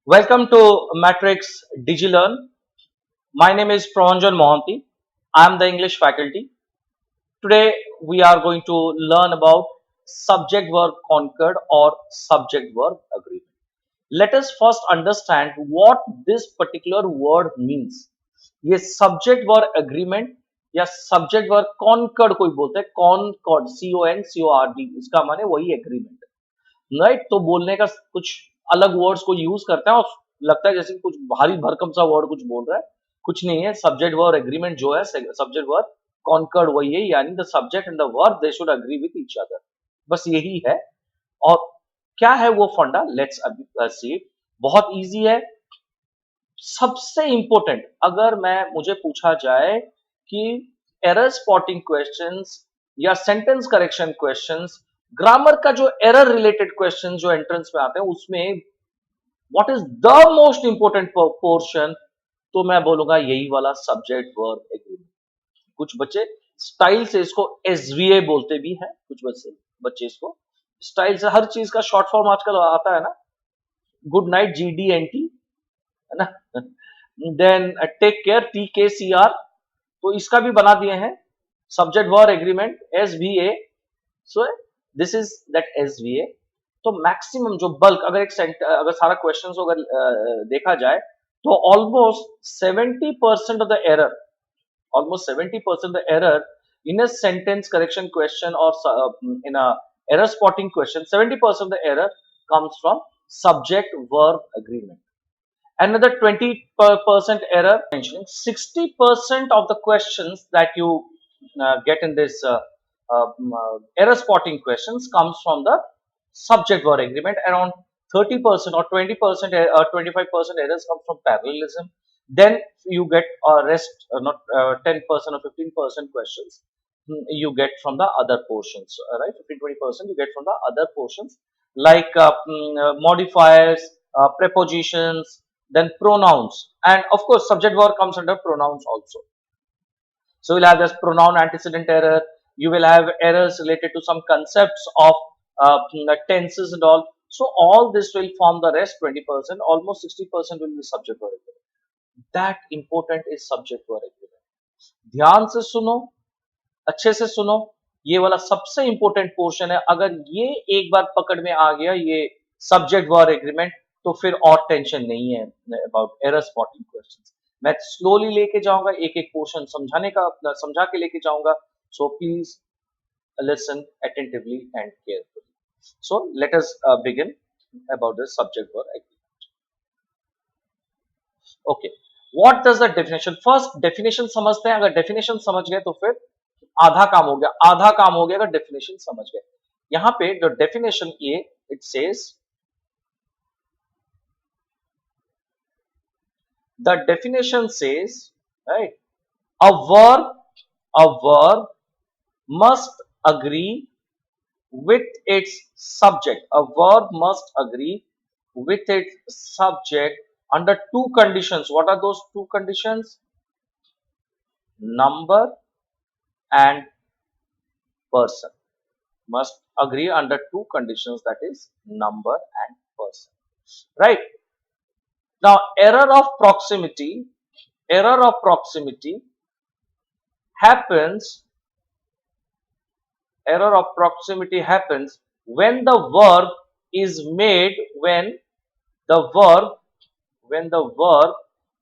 Welcome to Matrix DigiLearn. My name is Pravanjan Mohanty. I am the English faculty. Today we are going to learn about subject verb conquered or subject verb agreement. Let us first understand what this particular word means. ये subject verb agreement या subject verb conquered कोई बोलते हैं concord CONCORD इसका माने वही agreement right तो बोलने का कुछ अलग वर्ड्स को यूज करते हैं और लगता है जैसे कि कुछ भारी भरकम सा वर्ड कुछ बोल रहा है कुछ नहीं है सब्जेक्ट वर्ब एग्रीमेंट जो है सब्जेक्ट वर्ब कॉन्कर्ड वही है यानी the subject and the verb they should agree with each other बस यही है और क्या है वो फंडा लेट्स सी बहुत इजी है सबसे इंपॉर्टेंट अगर मैं मुझे पूछा जाए कि एरर स्पॉटिंग क्वेश्चंस या सेंटेंस करेक्शन क्वेश्चंस ग्रामर का जो एरर रिलेटेड क्वेश्चंस जो एंट्रेंस में आते हैं उसमें what is the most important portion तो मैं बोलूंगा यही वाला सब्जेक्ट वर्ब एग्रीमेंट कुछ बच्चे स्टाइल से इसको एसवीए बोलते भी हैं कुछ बच्चे बच्चे इसको स्टाइल से हर चीज का शॉर्ट फॉर्म आजकल आता है ना गुड नाइट GDNT है ना देन टेक केयर TKCR तो इसका भी बना दिए हैं subject verb agreement SVA so this is that SVA तो मैक्सिमम जो बल्क अगर सारा क्वेश्चन को अगर देखा जाए तो almost 70% of the error in a sentence correction question or in a error spotting question 70% of the error comes from subject verb agreement another 20% error mentioning 60% of the questions that you get in this error spotting questions comes from the subject verb agreement around 30% or 20% or 25% errors come from parallelism then you get rest not 10% or 15% questions you get from the other portions right 15-20% you get from the other portions like modifiers prepositions then pronouns and of course subject verb comes under pronouns also so you'll have this pronoun antecedent error you will have errors related to some concepts of tenses and all so all this will form the rest 20% almost 60% will be subject verb agreement that important is subject verb agreement ध्यान से सुनो अच्छे से सुनो ये वाला सबसे important portion है अगर ये एक बार पकड़ में आ गया ये सब्जेक्ट वर्ब एग्रीमेंट तो फिर और टेंशन नहीं है अबाउट एरर स्पॉटिंग क्वेश्चंस मैं स्लोली लेके जाऊंगा एक एक पोर्शन समझा के लेके जाऊंगा so please listen attentively and carefully so let us begin about the subject verb agreement okay what does the definition first definition समझते हैं अगर definition समझ गए तो फिर आधा काम हो गया अगर डेफिनेशन समझ गए यहां पे जो डेफिनेशन ये it says the definition says right a verb must agree with its subject a verb must agree with its subject under two conditions what are those two conditions number and person must agree under two conditions that is number and person right now error of proximity happens error of proximity happens when the verb is made the verb when the verb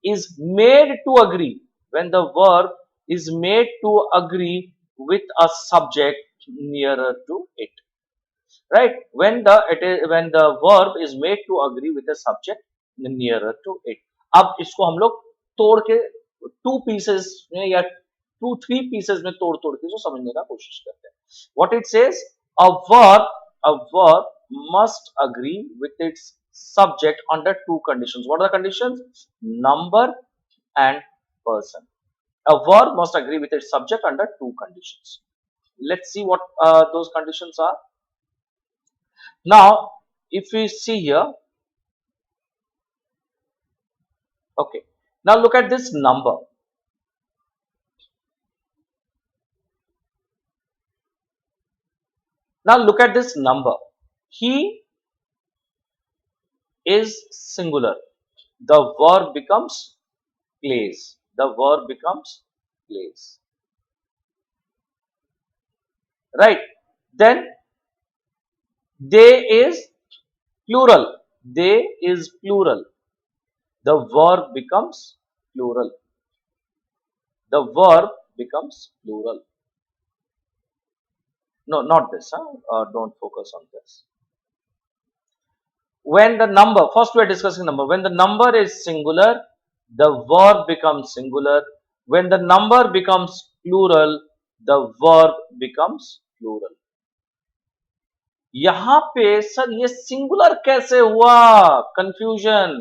is made to agree when the verb is made to agree with a subject nearer to it right when the verb is made to agree with a subject nearer to it अब इसको हम लोग तोड़ के two pieces में या 2-3 pieces में तोड़ तोड़ के जो समझने का कोशिश करते हैं what it says a verb must agree with its subject under two conditions what are the conditions number and person a verb must agree with its subject under two conditions let's see what those conditions are now if we see here okay now look at this number now look at this number he is singular the verb becomes plays. The verb becomes plays. Right? Then they is plural. They is plural. The verb becomes plural. The verb becomes plural. No, not this. Don't focus on this. When the number, first we are discussing number. When the number is singular, the verb becomes singular. When the number becomes plural, the verb becomes plural. यहां पे sir ये singular कैसे हुआ? Confusion.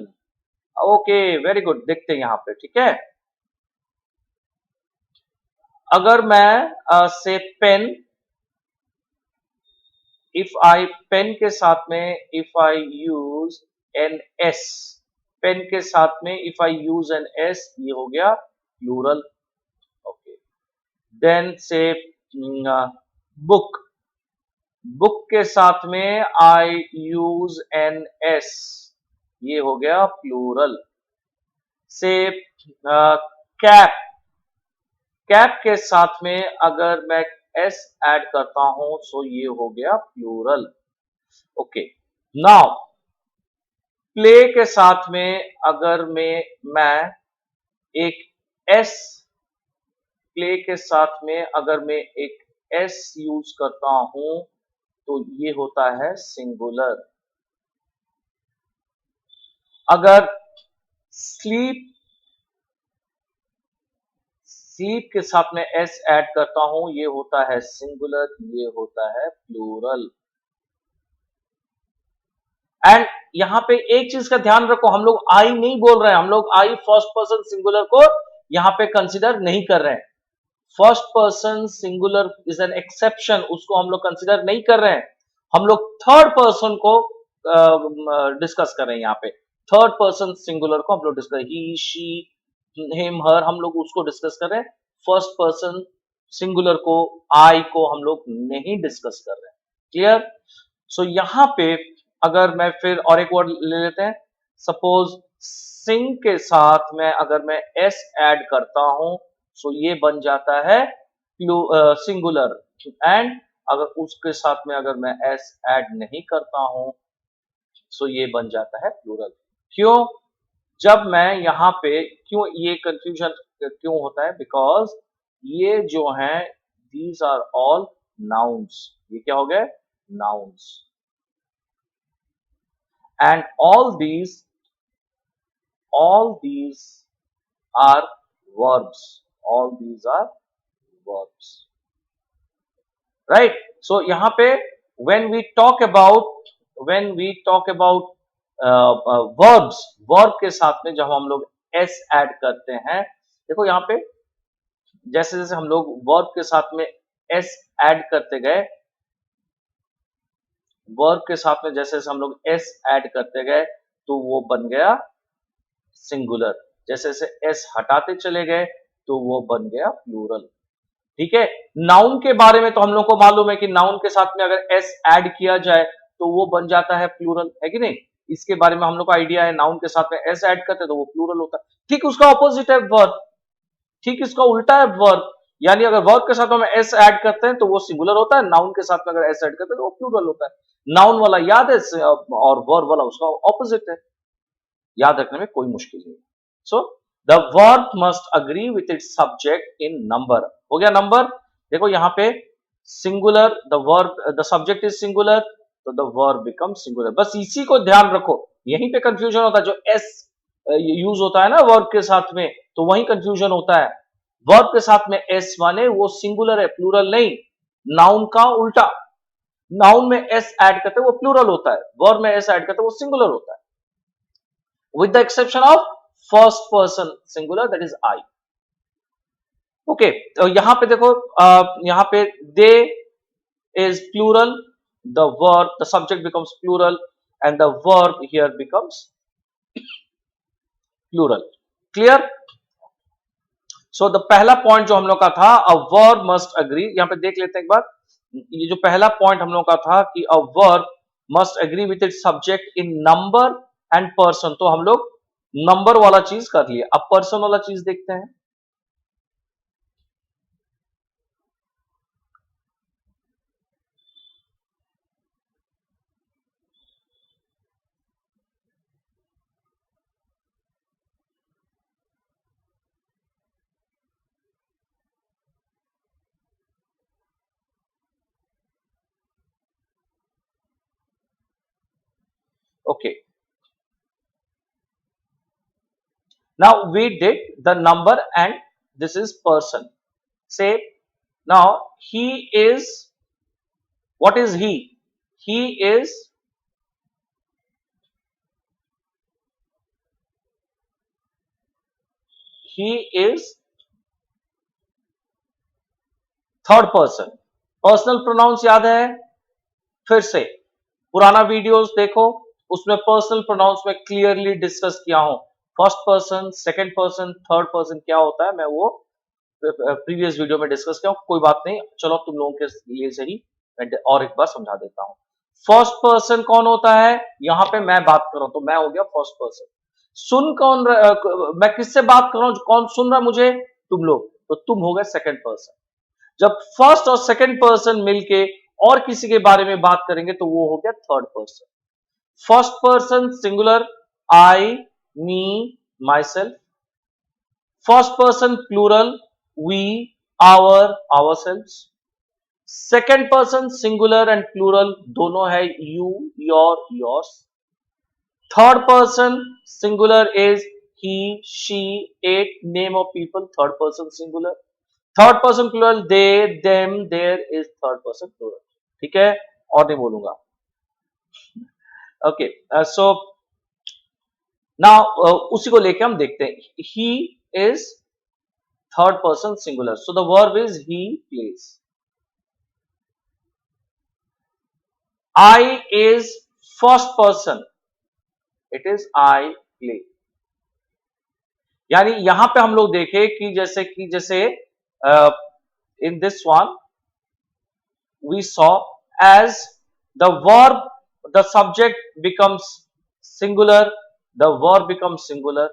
Okay, very good. देखते हैं यहां पे. ठीक है, अगर मैं से पेन, इफ आई पेन के साथ में if I use an S, pen के साथ में if I use an S, ये हो गया plural. Okay, then say book, book के साथ में आई यूज एन एस, ये हो गया प्लूरल. से कैप, कैप के साथ में अगर मैं एस ऐड करता हूं सो ये हो गया प्लूरल. ओके, नाउ प्ले के साथ में अगर मैं एक एस, प्ले के साथ में अगर मैं एक एस यूज करता हूं तो ये होता है सिंगुलर. अगर स्लीप, स्लीप के साथ में एस ऐड करता हूं ये होता है सिंगुलर, ये होता है प्लूरल. एंड यहां पे एक चीज का ध्यान रखो, हम लोग आई नहीं बोल रहे हैं, हम लोग आई फर्स्ट पर्सन सिंगुलर को यहां पे कंसीडर नहीं कर रहे हैं. First person singular is an exception, उसको हम लोग कंसीडर नहीं कर रहे हैं. हम लोग थर्ड पर्सन को डिस्कस कर रहे हैं. यहां पे थर्ड पर्सन सिंगुलर को हम लोग डिस्कस, ही, शी, हिम, हर, हम लोग उसको डिस्कस कर रहे हैं. फर्स्ट पर्सन सिंगुलर को, आई को हम लोग नहीं डिस्कस कर रहे हैं. क्लियर? सो यहां पे अगर मैं फिर और एक वर्ड ले लेते हैं. सपोज सिंग के साथ में अगर मैं एस ऐड करता हूं सो ये बन जाता है सिंगुलर. एंड अगर उसके साथ में अगर मैं एस ऐड नहीं करता हूं सो ये बन जाता है प्लूरल. क्यों? जब मैं यहां पे, क्यों ये कंफ्यूजन क्यों होता है? बिकॉज ये जो है दीज आर ऑल नाउन्स. ये क्या हो गए? Nouns. And all these are verbs. All these are verbs. Right? So यहाँ पे when we talk about verbs, verb के साथ में जब हम लोग s ऐड करते हैं, देखो यहाँ पे जैसे जैसे हम लोग verb के साथ में s ऐड करते गए, वर्ब के साथ में जैसे जैसे हम लोग एस ऐड करते गए तो वो बन गया सिंगुलर. जैसे जैसे एस हटाते चले गए तो वो बन गया प्लूरल. ठीक है? नाउन के बारे में तो हम लोग को मालूम है कि नाउन के साथ में अगर एस ऐड किया जाए तो वो बन जाता है प्लूरल, है कि नहीं? इसके बारे में हम लोग को आइडिया है. नाउन के साथ में एस ऐड करते तो वो प्लूरल होता है. ठीक उसका ऑपोजिट है वर्ब. ठीक इसका उल्टा है वर्ब. यानी अगर वर्ब के साथ में एस ऐड करते हैं तो वो सिंगुलर होता है, नाउन के साथ में अगर एस ऐड करते हैं तो वो प्लूरल होता है. नाउन वाला याद है और वर्ब वाला उसका ऑपोजिट है. याद रखने में कोई मुश्किल नहीं. सो the verb must agree with its subject in number. हो गया नंबर. देखो यहां पे singular, the verb, the subject is singular तो द वर्ब बिकम सिंगुलर. बस इसी को ध्यान रखो. यहीं पे कंफ्यूजन होता है. जो एस यूज होता है ना वर्ब के साथ में, तो वहीं कंफ्यूजन होता है. वर्ब के साथ में एस माने वो सिंगुलर है, प्लूरल नहीं. नाउन का उल्टा. नाउन में एस ऐड करते वो प्लूरल होता है, वर्ब में एस ऐड करते वो सिंगुलर होता है. With the exception of first person singular, that is I. Okay, तो यहां पे देखो, यहां पे they is plural, the verb, the subject becomes plural and the verb here becomes plural. Clear? So the पहला पॉइंट जो हम लोग का था, अ वर्ब मस्ट अग्री. यहां पे देख लेते हैं एक बार. ये जो पहला पॉइंट हम लोग का था कि a verb must agree with its subject in number and person, तो हम लोग नंबर वाला चीज कर लिया, अब पर्सन वाला चीज देखते हैं। Okay, now we did the number and this is person. Say now he is, what is he? He is third person. Personal pronouns याद है? फिर से पुराना वीडियोस देखो, उसमें पर्सनल प्रोनाउंस में क्लियरली डिस्कस किया हूं। First person, second person, third person क्या होता है, मैं वो प्रीवियस वीडियो में डिस्कस किया हूं। कोई बात नहीं, चलो तुम लोगों के लिए सही मैं और एक बार समझा देता हूं। फर्स्ट पर्सन कौन होता है? यहां पे मैं बात कर रहा हूं तो मैं हो गया फर्स्ट पर्सन। सुन कौन मैं किससे बात कर रहा हूं, कौन सुन रहा है मुझे? तुम लोग, तो तुम हो गए सेकंड पर्सन। जब फर्स्ट और सेकंड पर्सन मिलके और किसी के बारे में बात करेंगे तो वो हो गया third person. First person singular, I, me, myself. First person plural, we, our, our self. Second person singular and plural दोनों है, you, your, yours. Third person singular is he, she, it, name of people, third person singular. Third person plural they, them, their is third person plural. ठीक है, और नहीं बोलूंगा। Okay, so now उसी को लेके हम देखते हैं। He is third person singular, so the verb is he plays. I is first person, it is I play. यानी यहां पे हम लोग देखें कि जैसे in this one we saw as the verb, the subject becomes singular, the verb becomes singular,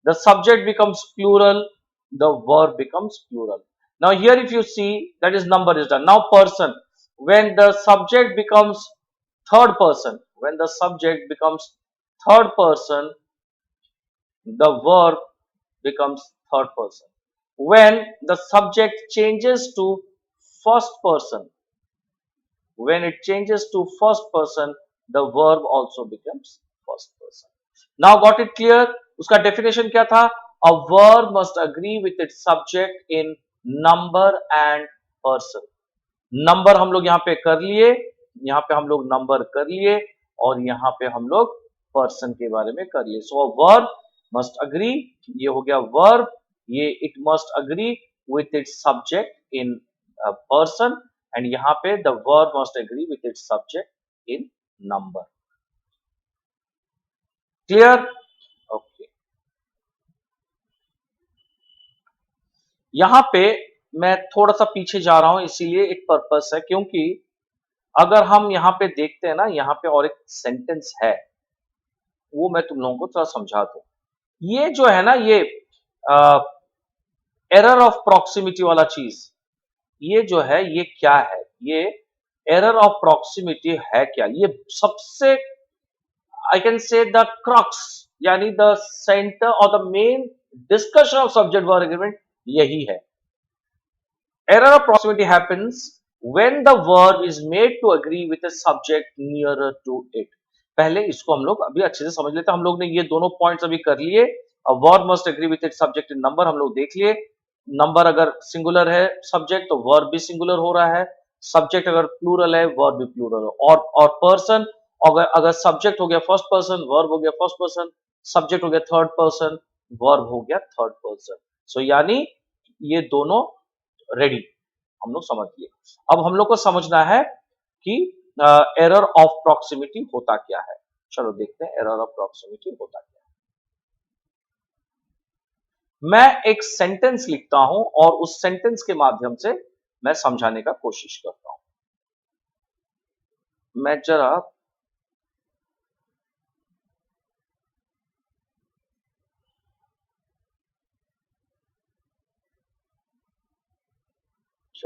the subject becomes plural, the verb becomes plural. Now here if you see, that is number is done. Now person, when the subject becomes third person, when the subject becomes third person, the verb becomes third person. When the subject changes to first person, when it changes to first person, the verb also becomes first person. Now got it clear? उसका definition क्या था? A verb must agree with its subject in number and person. Number हम लोग यहाँ पे कर लिए, यहाँ पे हम लोग नंबर कर लिए, और यहाँ पे हम लोग पर्सन के बारे में कर लिए। सो वर्ब मस्ट अग्री, ये हो गया वर्ब, ये it must agree with its subject in person, and यहाँ पे the verb must agree with its subject in number. Clear? Okay, यहाँ पे मैं थोड़ा सा पीछे जा रहा हूं, इसीलिए एक पर्पस है, क्योंकि अगर हम यहाँ पे देखते हैं ना, यहाँ पे और एक सेंटेंस है, वो मैं तुम लोगों को थोड़ा समझा दूं। ये जो है ना, ये एरर ऑफ प्रॉक्सिमिटी वाला चीज, ये जो है ये क्या है? ये एरर ऑफ प्रॉक्सिमिटी है क्या? ये सबसे, I can say the crux, यानी द सेंटर और the main discussion of subject verb agreement यही है। Error of proximity happens when the verb is made to agree with a subject nearer to it. पहले इसको हम लोग अभी अच्छे से समझ लेते हैं। हम लोग ने ये दोनों पॉइंट्स अभी कर लिए। अब verb must agree with its subject in number हम लोग देख लिए। नंबर अगर सिंगुलर है सब्जेक्ट, तो वर्ब भी सिंगुलर हो रहा है। सब्जेक्ट अगर प्लूरल है, वर्ब भी प्लूरल हो। और पर्सन, अगर अगर सब्जेक्ट हो गया फर्स्ट पर्सन, वर्ब हो गया फर्स्ट पर्सन, सब्जेक्ट हो गया थर्ड पर्सन, वर्ब हो गया थर्ड पर्सन। सो यानी ये दोनों रेडी, हम लोग समझ लिए। अब हम लोग को समझना है कि एरर ऑफ प्रॉक्सिमिटी होता क्या है। चलो देखते हैं एरर ऑफ प्रॉक्सिमिटी होता क्या है। मैं एक सेंटेंस लिखता हूं और उस सेंटेंस के माध्यम से मैं समझाने का कोशिश करता हूं। मैं जरा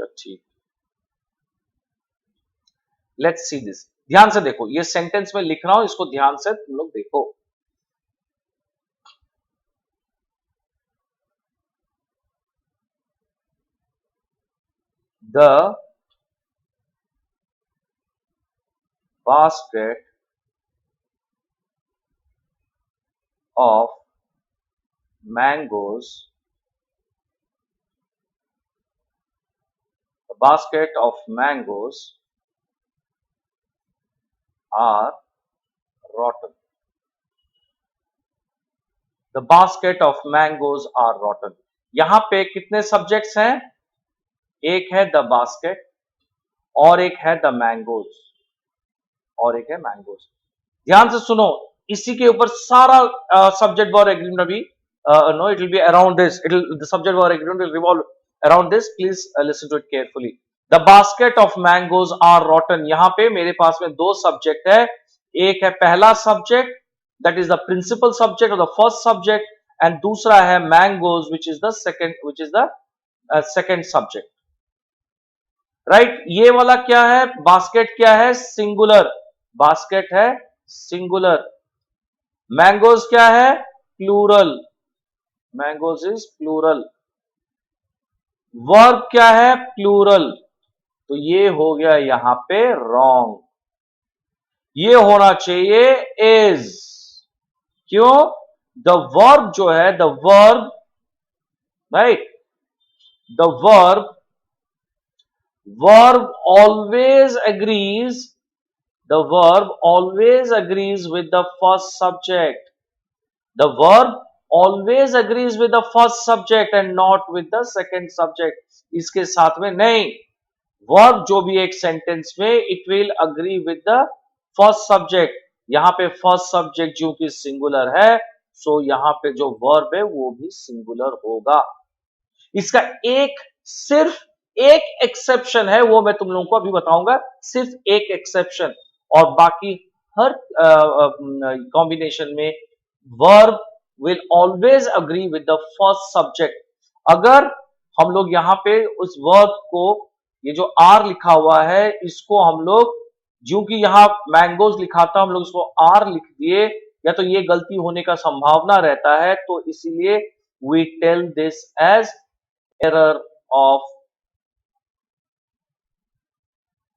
अच्छा ठीक, लेट्स सी दिस। ध्यान से देखो, ये सेंटेंस में लिख रहा हूं, इसको ध्यान से तुम लोग देखो। The basket of mangoes, the basket of mangoes are rotten. The basket of mangoes are rotten. यहां पे कितने सब्जेक्ट्स हैं? एक है द बास्केट और एक है द मैंगोज और एक है मैंगोज। ध्यान से सुनो, इसी के ऊपर सारा सब्जेक्ट वर्ब एग्रीमेंट भी no it will be around this, it will the subject verb agreement will revolve around this. Please listen to it carefully. The basket of mangoes are rotten. यहां पे मेरे पास में दो सब्जेक्ट है, एक है पहला subject that is the principal subject और द फर्स्ट सब्जेक्ट, एंड दूसरा है mangoes which is the second, which is the second subject. Right, ये वाला क्या है? बास्केट क्या है? सिंगुलर, बास्केट है सिंगुलर। मैंगोज क्या है? Plural, mangoes is plural. Verb क्या है? प्लूरल। तो ये हो गया यहां पे रॉन्ग, ये होना चाहिए इज। क्यों? द वर्ब जो है, the verb, right, the verb always agrees, the verb always agrees with the first subject. The verb always agrees with the first subject and not with the second subject. इसके साथ में नहीं, verb जो भी एक sentence में it will agree with the first subject. यहां पे फर्स्ट सब्जेक्ट जो कि सिंगुलर है, सो यहां पे जो वर्ब है वो भी सिंगुलर होगा। इसका एक, सिर्फ एक एक्सेप्शन है, वो मैं तुम लोगों को अभी बताऊंगा, सिर्फ एक एक्सेप्शन, और बाकी हर कॉम्बिनेशन में verb will always agree with the first subject. अगर हम लोग यहां पे उस वर्ब को, ये जो आर लिखा हुआ है, इसको हम लोग, जो कि यहां मैंगोज लिखा था, हम लोग इसको आर लिख दिए, या तो ये गलती होने का संभावना रहता है, तो इसीलिए we tell this as error of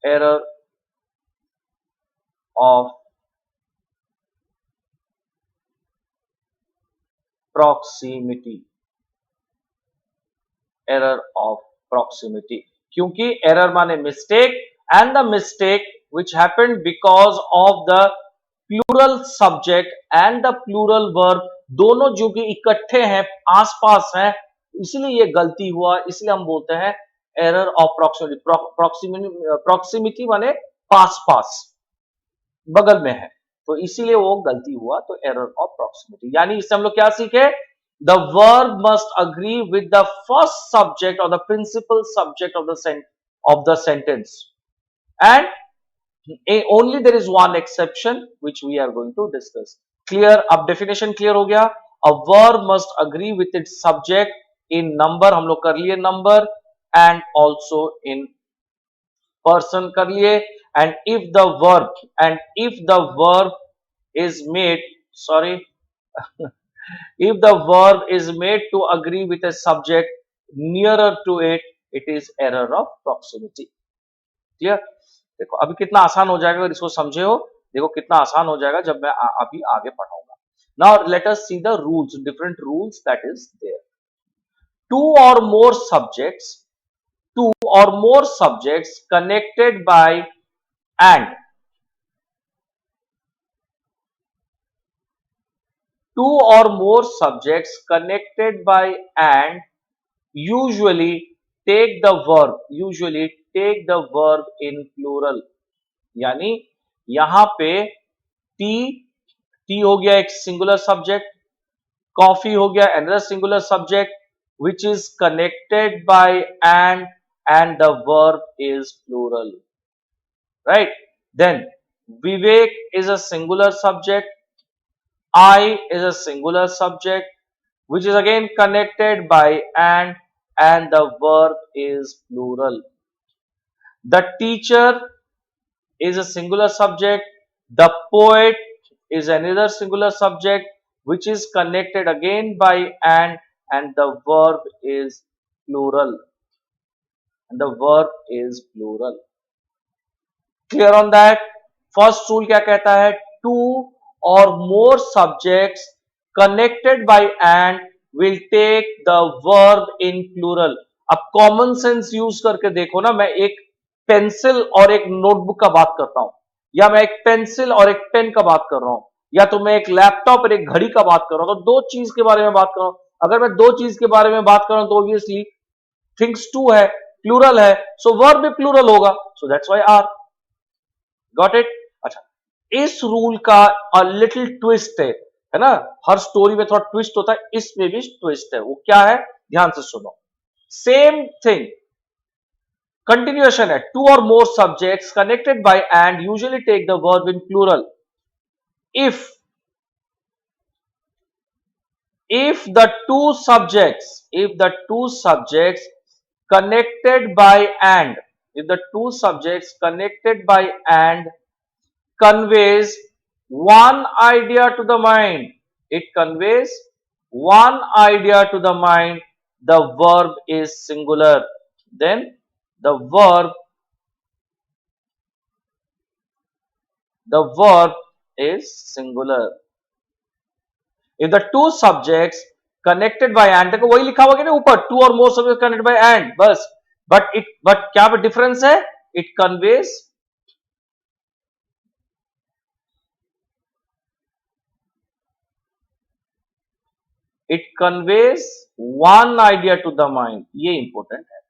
error of proximity, error of proximity। क्योंकि error माने mistake, and the mistake which happened because of the plural subject and the plural verb, दोनों जो कि इकट्ठे हैं, आसपास हैं, इसलिए ये गलती हुआ, इसलिए हम बोलते हैं एरर ऑफ प्रॉक्सिमिटी। प्रॉक्सिमिटी माने पास पास, बगल में है, तो इसीलिए वो गलती हुआ, तो एरर ऑफ प्रॉक्सिमिटी। यानी इससे हम लोग क्या सीखे? The verb must agree with the first subject और the principal subject of the sentence, and only there is one exception which we are going to discuss. Clear? अब definition clear हो गया। A verb must agree with its subject in number, हम लोग कर लिए number, and also in person कर लिए, and if the verb is made, sorry, if the verb is made to agree with a subject nearer to it, it is error of proximity. Clear? देखो अभी कितना आसान हो जाएगा अगर इसको समझे हो। देखो कितना आसान हो जाएगा जब मैं अभी आगे पढ़ाऊंगा। Now let us see the rules, different rules that is there. Two और more subjects, two or more subjects connected by and, two or more subjects connected by and usually take the verb in plural। यानी यहां पे T, T हो गया एक singular subject, coffee हो गया another singular subject which is connected by and the verb is plural, right? Then Vivek is a singular subject, I is a singular subject which is again connected by and the verb is plural। The teacher is a singular subject. The poet is another singular subject which is connected again by and the verb is plural. And the verb is plural. Clear on that? First rule क्या कहता है? Two or more subjects connected by and will take the verb in plural. अब common sense use करके देखो ना, मैं एक pencil और एक नोटबुक का बात करता हूं, या मैं एक पेंसिल और एक पेन का बात कर रहा हूं, या तो मैं एक लैपटॉप और एक घड़ी का बात कर रहा हूं, तो दो चीज के बारे में बात कर रहा हूं। अगर मैं दो चीज के बारे में बात कर रहा हूं तो ऑब्वियसली थिंग्स टू है, प्लूरल है, सो वर्ब भी प्लूरल होगा, so that's why are. Got it? अच्छा, इस रूल का लिटिल ट्विस्ट है ना, हर स्टोरी में थोड़ा ट्विस्ट होता है, इसमें भी ट्विस्ट है। वो क्या है, ध्यान से सुनो। सेम थिंग, कंटिन्यूएशन है। टू और more subjects connected by and usually take the verb in plural. If if the two subjects connected by and if the two subjects connected by and conveys one idea to the mind, it conveys one idea to the mind, the verb is singular, then the verb is singular. If the two subjects connected by and, देखो वही लिखा हुआ है ना ऊपर, two or more subjects connected by and, बस, but क्या difference है? It conveys one idea to the mind, ये इंपॉर्टेंट है।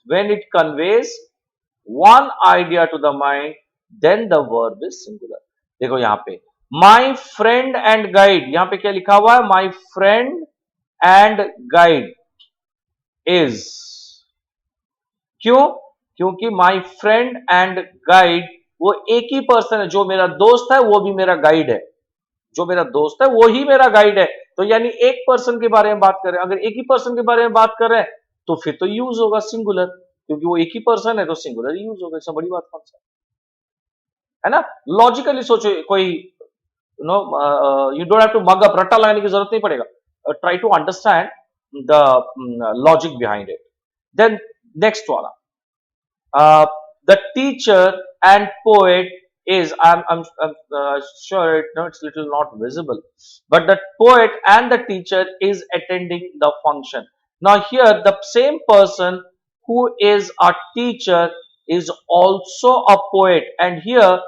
When it conveys one idea to the mind, then the verb is singular. देखो यहां पे my friend and guide, यहां पे क्या लिखा हुआ है? My friend and guide is, क्यों? क्योंकि my friend and guide वो एक ही पर्सन है, जो मेरा दोस्त है वो भी मेरा गाइड है, जो मेरा दोस्त है वो ही मेरा गाइड है। तो यानी एक पर्सन के बारे में बात कर रहे हैं, अगर एक ही पर्सन के बारे में बात कर रहे हैं तो फिर तो यूज होगा सिंगुलर, क्योंकि वो एक ही पर्सन है तो सिंगुलर यूज होगा। इसमें बड़ी बात कौन सा है ना? लॉजिकली सोचो, कोई no, you don't have to mug up, रट्टा लगाने की जरूरत नहीं पड़ेगा। Try to understand the logic behind it. Then next वाला, the teacher and poet is, I'm sure it, no, it's little not visible, but the poet and the teacher is attending the function. Now here the same person who is a teacher is also a poet, and here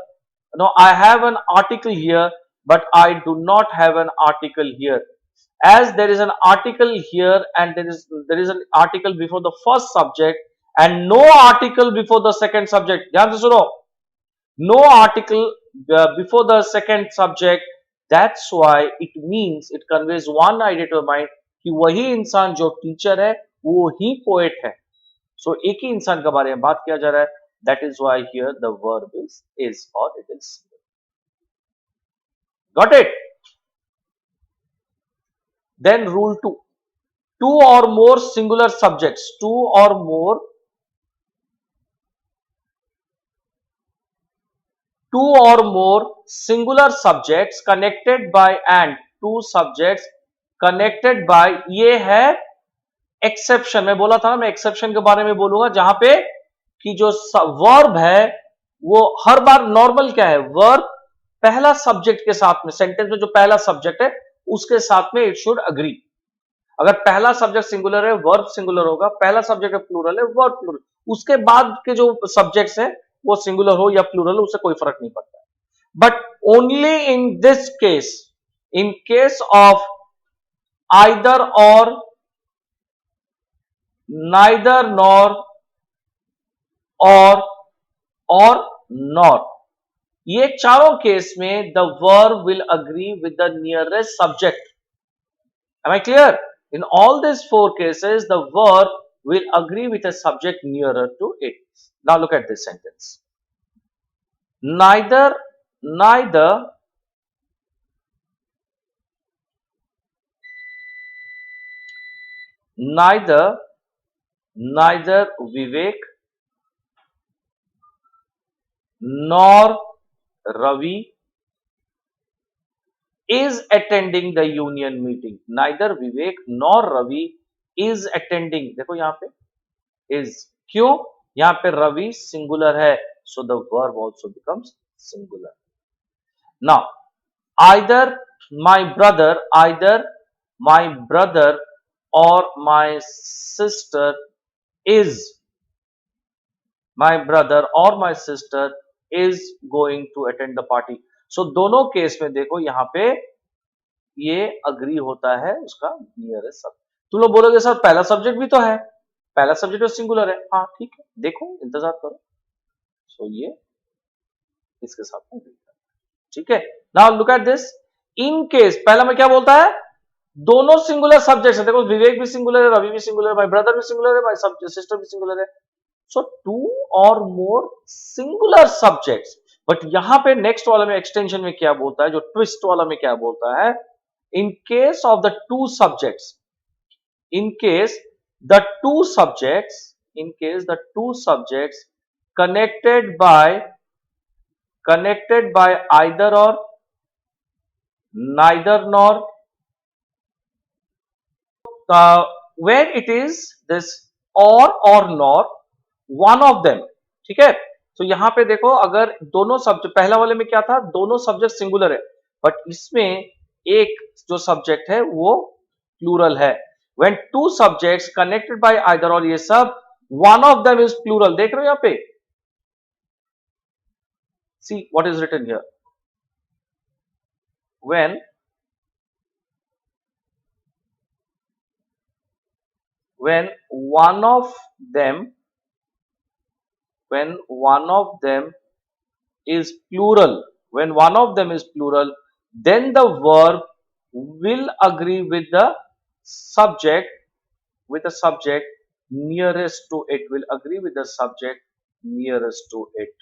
I have an article here, but I do not have an article here. As there is an article here and there is an article before the first subject and no article before the second subject, ध्यान से सुनो, no article before the second subject, that's why it means it conveys one idea to the mind कि वही इंसान जो teacher है वो ही poet है। सो एक ही इंसान के बारे में बात किया जा रहा है, that is why here the verb is or it is। Got it? Then rule 2, two or more singular subjects, two or more singular subjects connected by and, two subjects connected by, ये है exception. मैं बोला था ना, मैं exception के बारे में बोलूंगा, जहां पे कि जो वर्ब है वो हर बार नॉर्मल क्या है, वर्ब पहला सब्जेक्ट के साथ में, सेंटेंस में जो पहला सब्जेक्ट है उसके साथ में इट शुड अग्री। अगर पहला सब्जेक्ट सिंगुलर है वर्ब सिंगुलर होगा, पहला सब्जेक्ट है प्लूरल है वर्ब प्लूरल, उसके बाद के जो सब्जेक्ट्स है वो सिंगुलर हो या प्लूरल, उससे कोई फर्क नहीं पड़ता। But only in this case, in case of either और, नाइदर नॉर, और नॉर, ये चारों केस में the verb will agree with the nearest subject. Am I clear? In all these four cases, the verb will agree with a subject nearer to it. Now look at this sentence. Neither, neither, neither, neither Vivek nor Ravi is attending the union meeting. Neither Vivek nor Ravi is attending. देखो यहाँ पे is, क्यों? यहाँ पे Ravi singular है, so the verb also becomes singular. Now either either my brother or my sister is going to attend the party. So दोनों case में देखो यहाँ पे ये अग्री होता है उसका नियरेस्ट सब्जेक्ट. तुम लोग बोलोगे सर पहला सब्जेक्ट भी तो है, पहला सब्जेक्ट तो सिंगुलर है. हाँ ठीक है, देखो इंतजार करो. सो ये इसके साथ में agree करना है. ठीक है. Now look at this. In case पहला में क्या बोलता है, दोनों सिंगुलर सब्जेक्ट है. देखो विवेक भी सिंगुलर है, रवि भी सिंगुलर है, माय ब्रदर भी सिंगुलर है, माय सिस्टर भी सिंगुलर है. सो टू और मोर सिंगुलर सब्जेक्ट्स. बट यहां पे नेक्स्ट वाला में एक्सटेंशन में क्या बोलता है, जो ट्विस्ट वाला में क्या बोलता है, in case of the two subjects, in case the two subjects connected by either or, neither nor, when it is this or nor one of them. ठीक है. तो यहां पे देखो अगर दोनों सब्जेक्ट, पहला वाले में क्या था, दोनों सब्जेक्ट सिंगुलर है, बट इसमें एक जो सब्जेक्ट है वो प्लूरल है. when two subjects connected by either or, ये सब one of them is plural. देख रहे हो यहां पे, see what is written here. when one of them is plural, then the verb will agree with the subject nearest to it,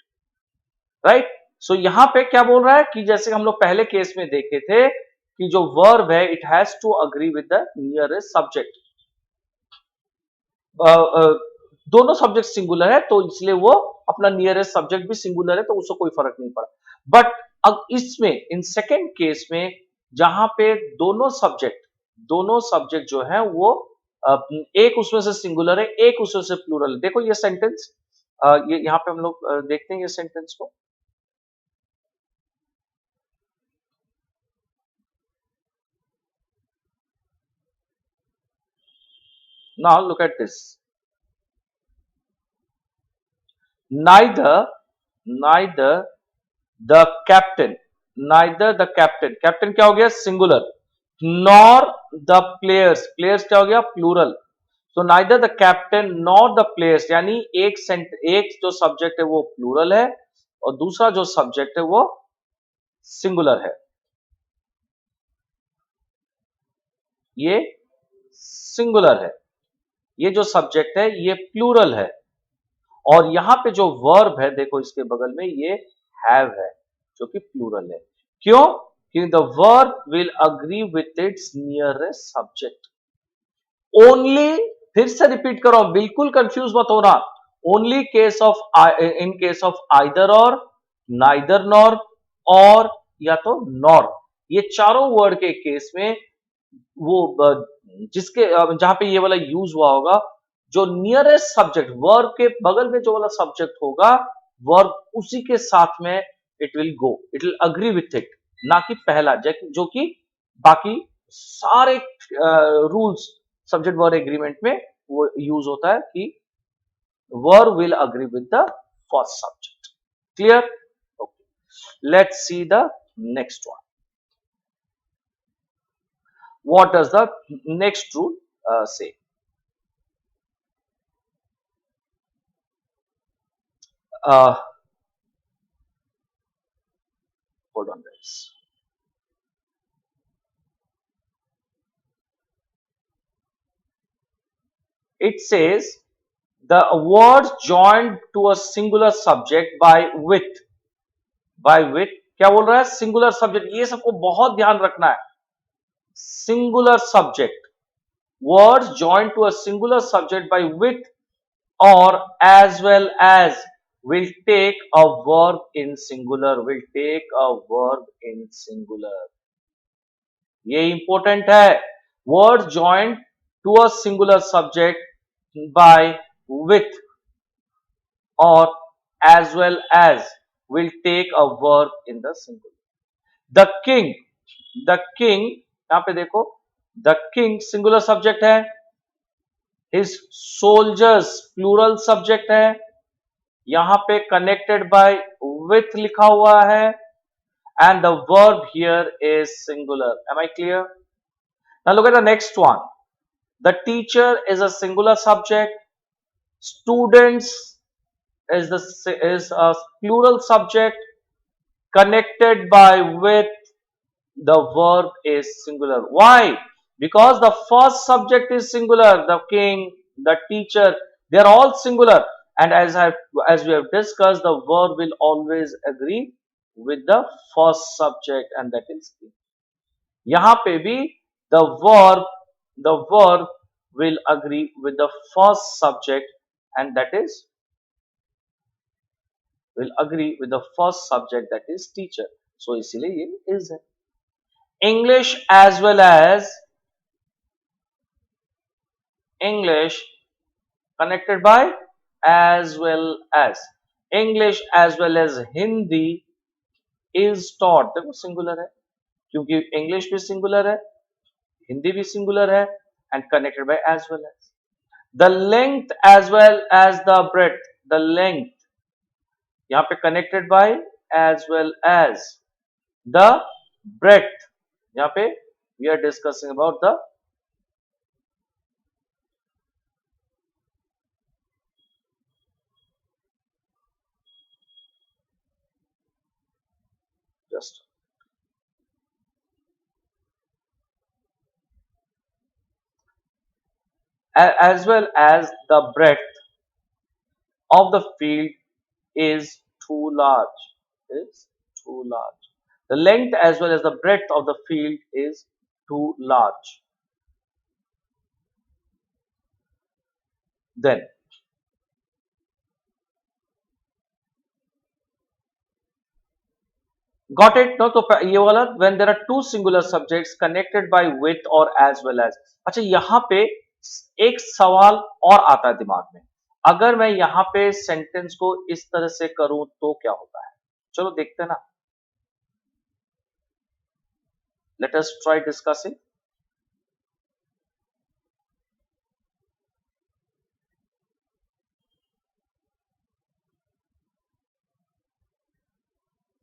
right. So यहां पे क्या बोल रहा है कि जैसे हम लोग पहले केस में देखे थे कि जो वर्ब है it has to agree with the nearest subject. दोनों सब्जेक्ट सिंगुलर है तो इसलिए वो अपना नियरेस्ट सब्जेक्ट भी सिंगुलर है, तो उसको कोई फर्क नहीं पड़ा. बट अब इसमें इन सेकेंड केस में जहां पे दोनों सब्जेक्ट जो है वो एक उसमें से सिंगुलर है, एक उसमें से प्लूरल. देखो ये सेंटेंस, ये यहां पे हम लोग देखते हैं ये सेंटेंस को. Now look at this. Neither the captain, captain क्या हो गया, सिंगुलर. nor the players क्या हो गया, plural. so neither the captain nor the players, यानी एक जो सब्जेक्ट है वो प्लूरल है और दूसरा जो सब्जेक्ट है वो सिंगुलर है. ये सिंगुलर है, ये जो सब्जेक्ट है ये प्लूरल है, और यहां पे जो वर्ब है देखो इसके बगल में ये हैव है जो कि प्लूरल है. क्यों? क्योंकि the verb will agree with its nearest subject. Only, फिर से रिपीट करो, बिल्कुल कंफ्यूज मत होना. Only case of, in case of either और, नाइदर नॉर, और या तो नॉर, ये चारों वर्ड के केस में वो जिसके जहां पे ये वाला यूज हुआ होगा, जो नियरेस्ट सब्जेक्ट वर्ब के बगल में जो वाला सब्जेक्ट होगा, वर्ब उसी के साथ में it will agree with it, ना कि पहला जो कि बाकी सारे रूल्स सब्जेक्ट वर्ब एग्रीमेंट में वो यूज होता है कि verb will agree with the first subject. Clear? Okay, let's see the next one. What does the next rule say? Hold on guys. It says the words joined to a singular subject by with. क्या बोल रहा है, singular subject. ये सबको बहुत ध्यान रखना है. singular subject, words joined to a singular subject by with or as well as will take a verb in singular, will take a verb in singular. ये important है. Words joined to a singular subject by, with, or as well as will take a verb in the singular. The king, the king, यहां पे देखो, the king singular subject है, his soldiers plural subject है, यहां पे connected by with लिखा हुआ है, and the verb here is singular. Am I clear? Now look at the next one. The teacher is a singular subject, students is a plural subject, connected by with, the verb is singular. Why? Because the first subject is singular, the king, the teacher, they are all singular, and as we have discussed, the verb will always agree with the first subject, and that is king. यहाँ पे भी the verb will agree with the first subject, and that is will agree with the first subject, that is teacher. So इसीलिए ये is है. English as well as English connected by as well as English as well as Hindi is taught. देखो singular है क्योंकि English भी singular है, हिंदी भी singular है, and connected by as well as. The length as well as the breadth, the length यहाँ पे connected by as well as the breadth, यहाँ पे we are discussing about the just as well as the breadth of the field is too large, is too large. The length as well as the breadth of the field is too large. Then got it? No, तो ये वाला when there are two singular subjects connected by with or as well as. अच्छा यहाँ पे एक सवाल और आता है दिमाग में, अगर मैं यहाँ पे सेंटेंस को इस तरह से करूं तो क्या होता है? चलो देखते हैं ना. Let us try discussing.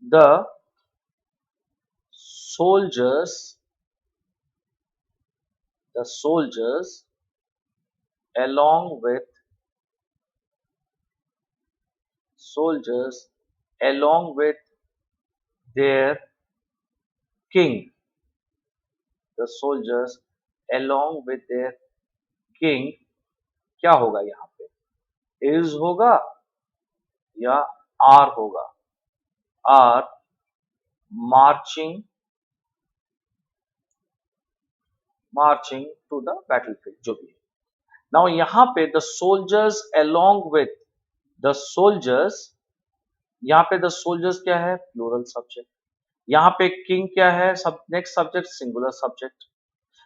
The soldiers along with soldiers along with their king, the soldiers along with their king, क्या होगा यहाँ पे? Is होगा या are होगा? Are marching to the battlefield, जो भी है. Now यहाँ पे the soldiers along with the soldiers, यहाँ पे the soldiers क्या है? Plural subject. यहाँ पे king क्या है? next subject singular subject.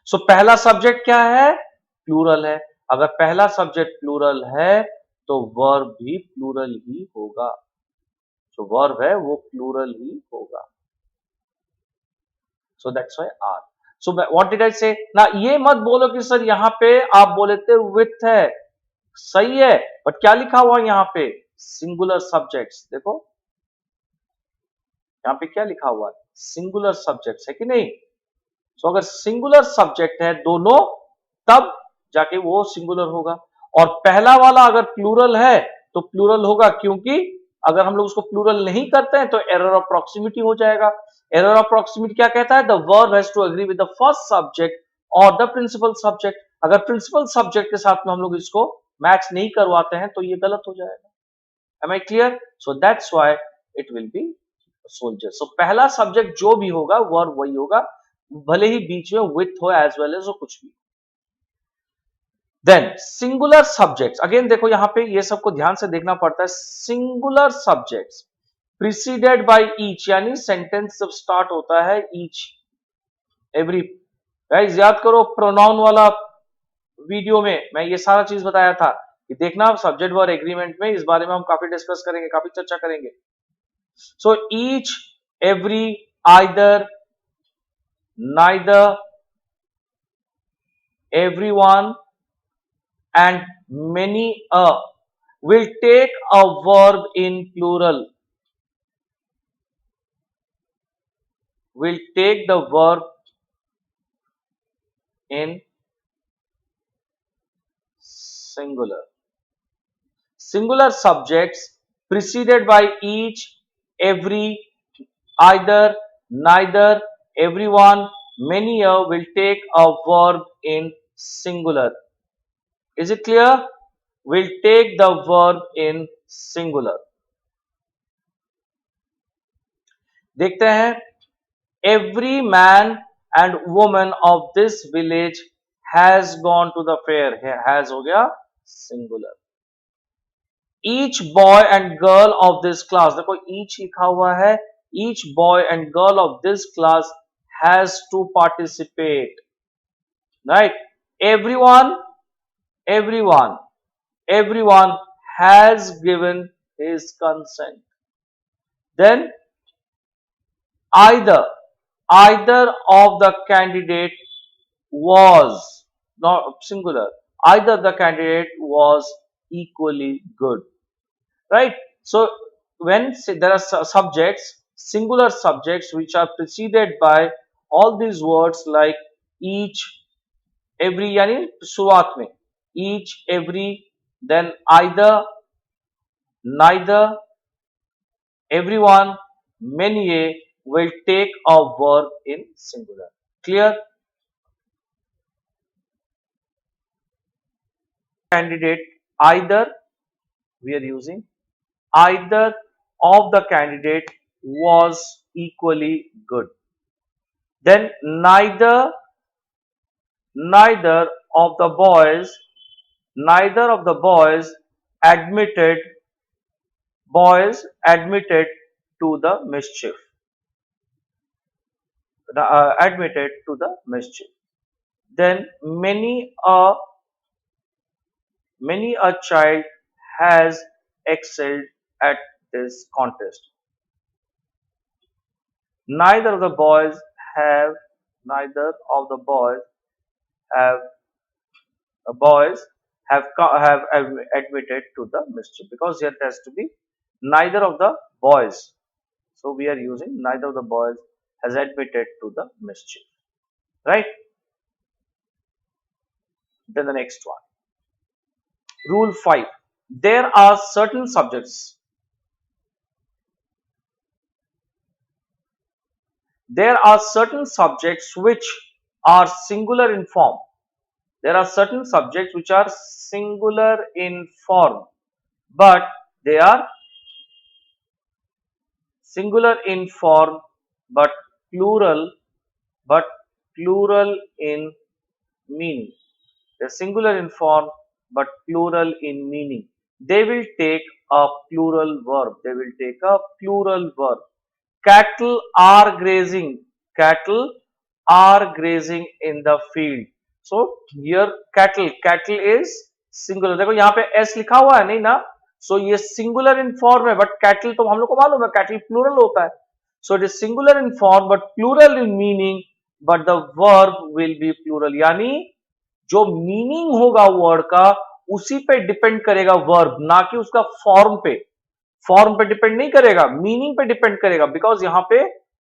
So पहला subject क्या है? Plural है. अगर पहला subject plural है तो verb भी plural ही होगा. जो verb है वो plural ही होगा. So that's why are. So what did I say? ना ये मत बोलो कि सर यहाँ पे आप बोले थे with है, सही है, बट क्या लिखा हुआ यहाँ पे? Singular subjects. देखो यहाँ पे क्या लिखा हुआ है? सिंगुलर सब्जेक्ट्स है कि नहीं? सो अगर सिंगुलर सब्जेक्ट है दोनों, तब जाके वो सिंगुलर होगा. और पहला वाला अगर प्लूरल है तो प्लूरल होगा, क्योंकि अगर हम लोग उसको प्लूरल नहीं करते हैं तो एरर ऑफ प्रॉक्सिमिटी हो जाएगा. एरर ऑफ प्रॉक्सिमिटी क्या कहता है? The verb has to agree with the first subject और द प्रिंसिपल सब्जेक्ट. अगर प्रिंसिपल सब्जेक्ट के साथ में हम लोग इसको मैच नहीं करवाते हैं तो ये गलत हो जाएगा. Am I clear? So that's why it will be soldier. So पहला सब्जेक्ट जो भी होगा वर्ब वही होगा, भले ही बीच में विथ हो एज वेल एज हो कुछ भी. देन सिंगुलर सब्जेक्ट्स, अगेन देखो यहां पे ये सबको ध्यान से देखना पड़ता है। Singular subjects preceded by each, यानी सेंटेंस जब स्टार्ट होता है ईच एवरी, गाइस याद करो प्रोनाउन वाला वीडियो में मैं ये सारा चीज बताया था कि देखना सब्जेक्ट वर्ब एग्रीमेंट में, इस बारे में हम काफी डिस्कस करेंगे, काफी चर्चा करेंगे। So each, every, either, neither, everyone and many a will take a verb in plural, will take the verb in singular. Singular subjects preceded by each, every, either, neither, everyone, many a will take a verb in singular. Is it clear? Will take the verb in singular. देखते हैं, every man and woman of this village has gone to the fair, has हो गया singular. Each boy and girl of this class, देखो each लिखा हुआ है, each boy and girl of this class has to participate, right? Everyone, everyone, everyone has given his consent. Then either, either of the candidate was, not singular, either the candidate was equally good, right? So when there are subjects, singular subjects which are preceded by all these words like each, every, यानी शुरुआत में each, every, then either, neither, everyone, many a will take a verb in singular. Clear? Candidate, either, we are using either of the candidate was equally good. Then neither, neither of the boys, neither of the admitted boys admitted to the mischief, admitted to the mischief. Then many a child has excelled at this contest. Neither of the boys have, neither of the have boys have admitted to the mischief, because here it has to be neither of the boys. So we are using neither of the boys has admitted to the mischief, right? Then the next one. Rule 5. There are certain subjects. There are certain subjects which are singular in form. There are certain subjects which are singular in form, but they are singular in form but plural in meaning. They are singular in form but plural in meaning. They will take a plural verb. They will take a plural verb. Cattle are grazing. Cattle are grazing in the field. So here cattle, cattle is singular. देखो यहाँ पे s लिखा हुआ है नहीं ना, so ये singular in form है, but cattle तो हम लोग को मालूम है cattle plural होता है. So it is singular in form but plural in meaning, but the verb will be plural. यानी जो मीनिंग होगा वर्ड का उसी पे डिपेंड करेगा वर्ब, ना कि उसका फॉर्म पे. फॉर्म पे डिपेंड नहीं करेगा, मीनिंग पे डिपेंड करेगा, बिकॉज यहां पे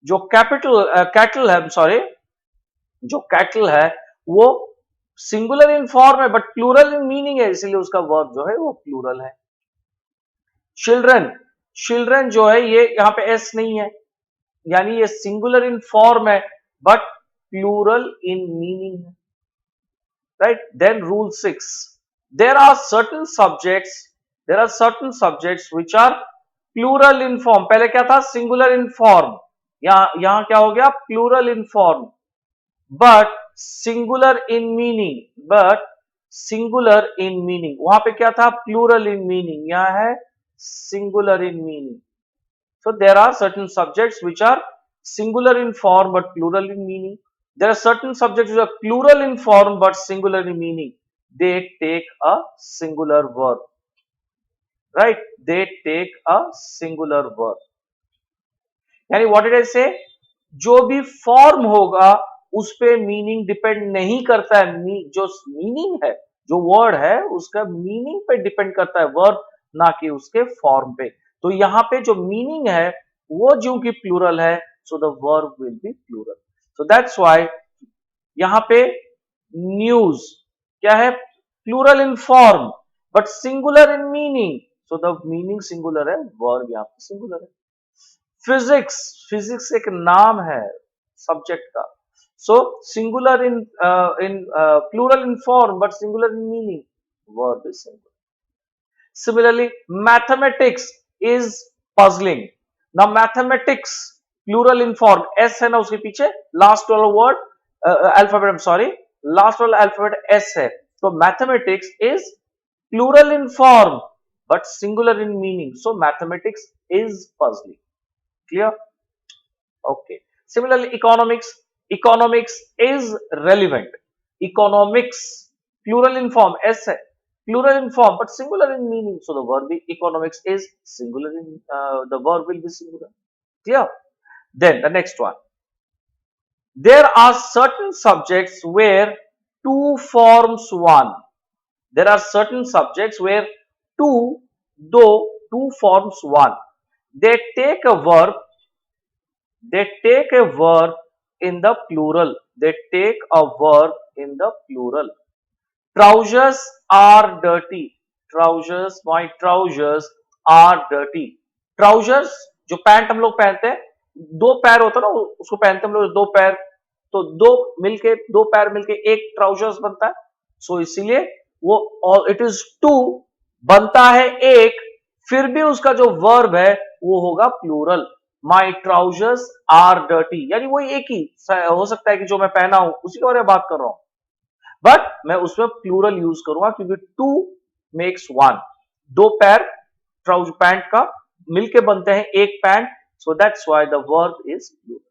जो कैटल है, सॉरी, जो कैटल है वो सिंगुलर इन फॉर्म है बट प्लूरल इन मीनिंग है, इसलिए उसका वर्ब जो है वो प्लूरल है. चिल्ड्रन, चिल्ड्रन जो है ये यहां पे एस नहीं है, यानी ये सिंगुलर इन फॉर्म है बट प्लूरल इन मीनिंग है, right. Then rule 6. there are certain subjects which are plural in form. पहले क्या था, सिंगुलर इन फॉर्म, यहां क्या हो गया, plural in form, but singular in meaning, but singular in meaning, वहां पे क्या था, प्लूरल इन मीनिंग, यहाँ है singular in meaning. So there are certain subjects which are singular in form but plural in meaning. There are certain subjects which are plural in form but singular in meaning. They take a singular verb, right? They take a singular verb. यानी what did I say? जो भी form होगा उस पे meaning depend नहीं करता है. जो मीनिंग है, जो वर्ड है उसका मीनिंग पे डिपेंड करता है वर्ब, ना कि उसके फॉर्म पे. तो यहाँ पे जो मीनिंग है वो जो कि प्लूरल है, so the verb will be plural. So that's why यहाँ पे न्यूज क्या है, plural in form but singular in meaning, so the meaning singular है, वर्ब यहाँ पे सिंगुलर है. फिजिक्स, फिजिक्स एक नाम है सब्जेक्ट का, so singular in plural in form but singular in meaning, verb is singular. Similarly, mathematics is puzzling. Now mathematics plural in form, s है ना उसके पीछे, last वाला word alphabet, I'm sorry, last वाला alphabet s है, तो mathematics is plural in form but singular in meaning, so mathematics is puzzling. Clear? Okay. Similarly, economics, economics is relevant. Economics plural in form, s है, plural in form but singular in meaning, so the verb economics is singular in the verb will be singular. Clear? Then the next one, there are certain subjects where two forms one. There are certain subjects where two, though two forms one. They take a verb, they take a verb in the plural, they take a verb in the plural. Trousers are dirty. Trousers, my trousers are dirty. Trousers जो pant हम लोग पहनते हैं, दो पैर होता है ना, उसको पहनते हम लोग दो पैर, तो दो पैर मिलके एक ट्राउजर्स बनता है. सो इसीलिए वो इट इज टू बनता है एक, फिर भी उसका जो वर्ब है वो होगा plural. My trousers are dirty, यानी वो एक ही हो सकता है कि जो मैं पहना हूं उसी के बारे में बात कर रहा हूं, बट मैं उसमें प्लूरल यूज करूंगा क्योंकि टू मेक्स वन. दो पैर ट्राउजर पैंट का मिलके बनते हैं एक pant, so that's why the verb is plural.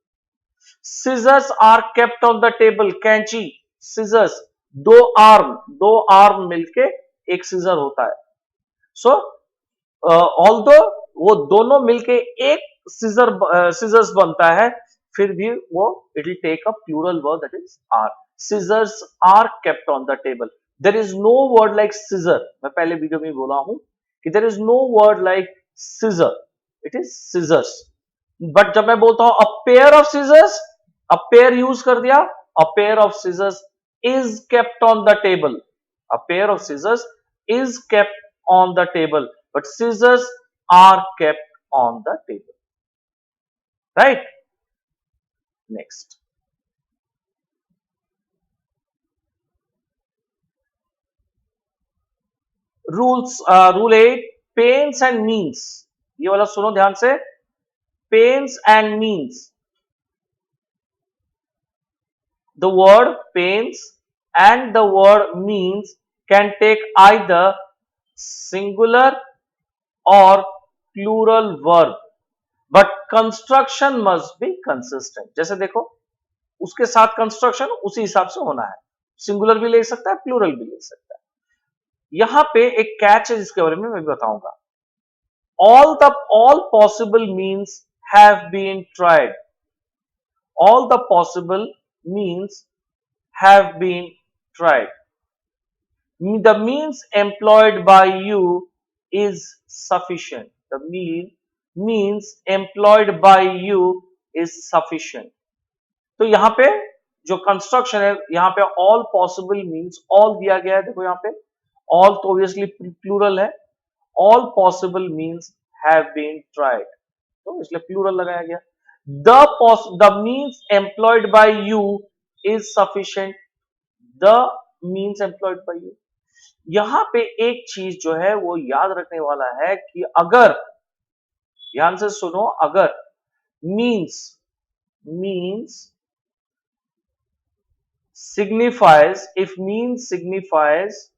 Scissors are kept on the table. कैंची, सिजर्स, दो आर्म मिलके एक सिजर होता है. सो ऑल्दो वो दोनों मिलके एक सिजर्स बनता है, फिर भी वो it will take a plural verb that is are. Scissors are kept on the table. There is no word like scissor. मैं पहले वीडियो में बोला हूं कि there is no word like scissor. It is scissors. But जब मैं बोलता हूं a pair of scissors, a pair use कर दिया, a pair of scissors is kept on the table. A pair of scissors is kept on the table, but scissors are kept on the table. Right? Next. Rule 8, pains and means. ये वाला सुनो ध्यान से, pains and means. The word pains and the word means can take either singular और plural verb, but construction must be consistent. जैसे देखो, उसके साथ कंस्ट्रक्शन उसी हिसाब से होना है, सिंगुलर भी ले सकता है, प्लूरल भी ले सकता है. यहां पे एक कैच है जिसके बारे में मैं बताऊंगा. all possible means have been tried. All the possible means have been tried. The means employed by you is sufficient. The means employed by you is sufficient. तो यहां पे जो कंस्ट्रक्शन है, यहां पे all possible means, all दिया गया है. देखो यहां पे all तो ऑब्वियसली प्लूरल है, all possible means have been tried, तो इसलिए प्लूरल लगाया गया. the means employed by you is sufficient. the means employed by you. यहां पे एक चीज जो है वो याद रखने वाला है कि अगर, ध्यान से सुनो, अगर means signifies, if means signifies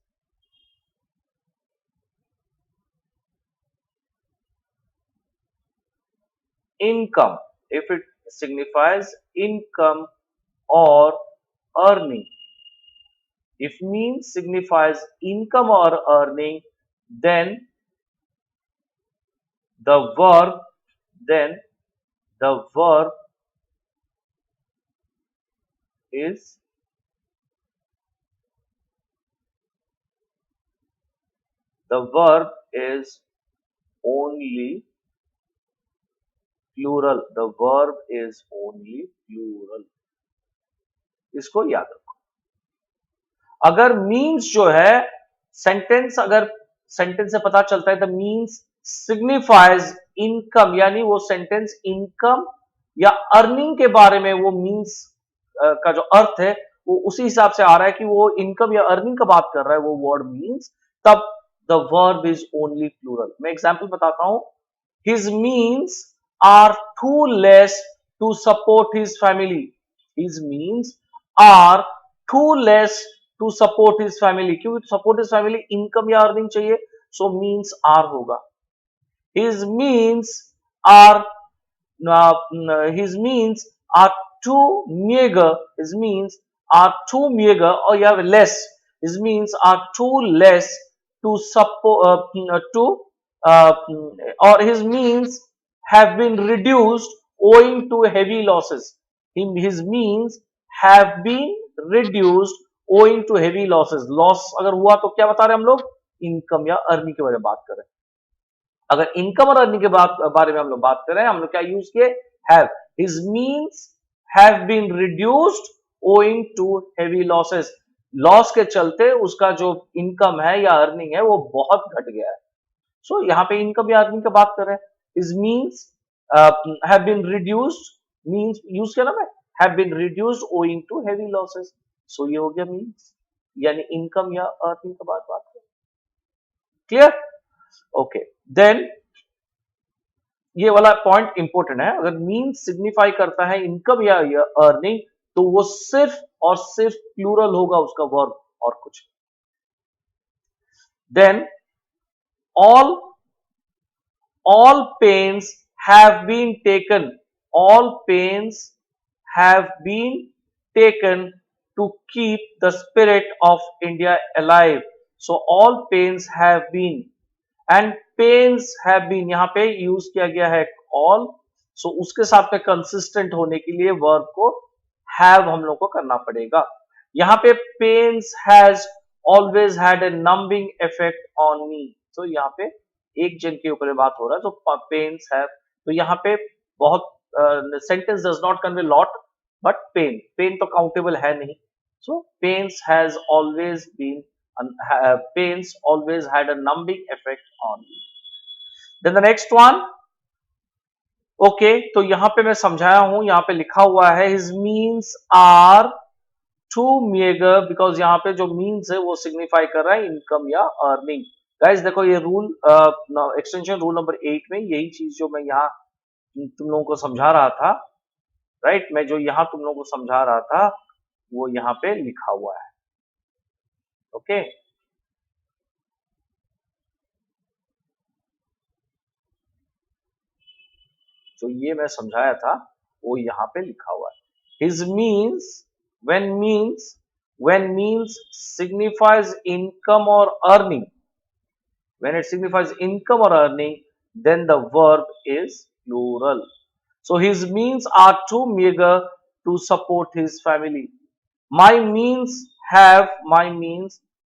income, if it signifies income or earning, if means signifies income or earning, then the verb, then the verb is the verb is only plural. The verb is only plural. इसको याद रखो. अगर means जो है sentence, अगर sentence से पता चलता है द मीन्स सिग्निफाइज इनकम, यानी वो सेंटेंस इनकम या अर्निंग के बारे में, वो मीन्स का जो अर्थ है वो उसी हिसाब से आ रहा है कि वो इनकम या अर्निंग का बात कर रहा है वो वर्ड मीन्स, तब the verb is only plural. मैं एग्जांपल बताता हूं. His means are too less to support his family. His means are too less to support his family. क्योंकि सपोर्ट हिज फैमिली इनकम या अर्निंग चाहिए, so means are होगा. His means are his means are too meager. His means are too meager, or you have less. His means are too less to support or his means have been reduced owing to heavy losses. His means have been reduced owing to heavy losses. Loss अगर हुआ तो क्या बता रहे हैं हम लोग? Income या अर्निंग के बारे में बात कर रहे हैं. अगर इनकम और अर्निंग के बारे में हम लोग बात कर रहे हैं, हम लोग क्या यूज किए? Have. His means have been reduced owing to heavy losses. Loss के चलते उसका जो इनकम है या अर्निंग है वो बहुत घट गया है. सो यहाँ पे इनकम या अर्निंग की बात कर रहे हैं. His means have been reduced, means use किया ना मैं, have been reduced owing to heavy losses. So ये हो गया मीन्स, यानी इनकम या अर्निंग की बात कर रहे हैं. क्लियर? ओके. देन ये वाला पॉइंट इंपॉर्टेंट है. अगर मीन्स सिग्निफाई करता है इनकम या अर्निंग, तो वो सिर्फ और सिर्फ प्लूरल होगा उसका वर्ब, और कुछ. Then all pains have been taken. All pains have been taken to keep the spirit of India alive. So all pains have been, and pains have been यहां पे यूज किया गया है ऑल. सो उसके साथ में कंसिस्टेंट होने के लिए वर्ब को हैव हम लोग को करना पड़ेगा. यहां पे pains has always had a numbing effect on me. तो यहां पे एक जन के ऊपर बात हो रहा है, तो पेन्स हैव, तो यहां पे बहुत sentence does not convey lot, but pain तो काउंटेबल है नहीं. So pains has always been, pains always had a numbing effect on me. Then the next one, okay, तो यहां पे मैं समझाया हूं, यहां पे लिखा हुआ है his means are too meager, because यहां पे जो means है वो सिग्निफाई कर रहा है इनकम या अर्निंग. गाइस देखो ये रूल, एक्सटेंशन रूल नंबर 8 में यही चीज जो मैं यहाँ तुम लोगों को समझा रहा था, राइट, मैं जो यहाँ तुम लोगों को समझा रहा था वो यहाँ पे लिखा हुआ है. ओके. जो ये मैं समझाया था वो यहाँ पे लिखा हुआ है. His means, when means signifies income or earning, when it signifies income or earning, then the verb is plural. So his means are too meager to support his family. My means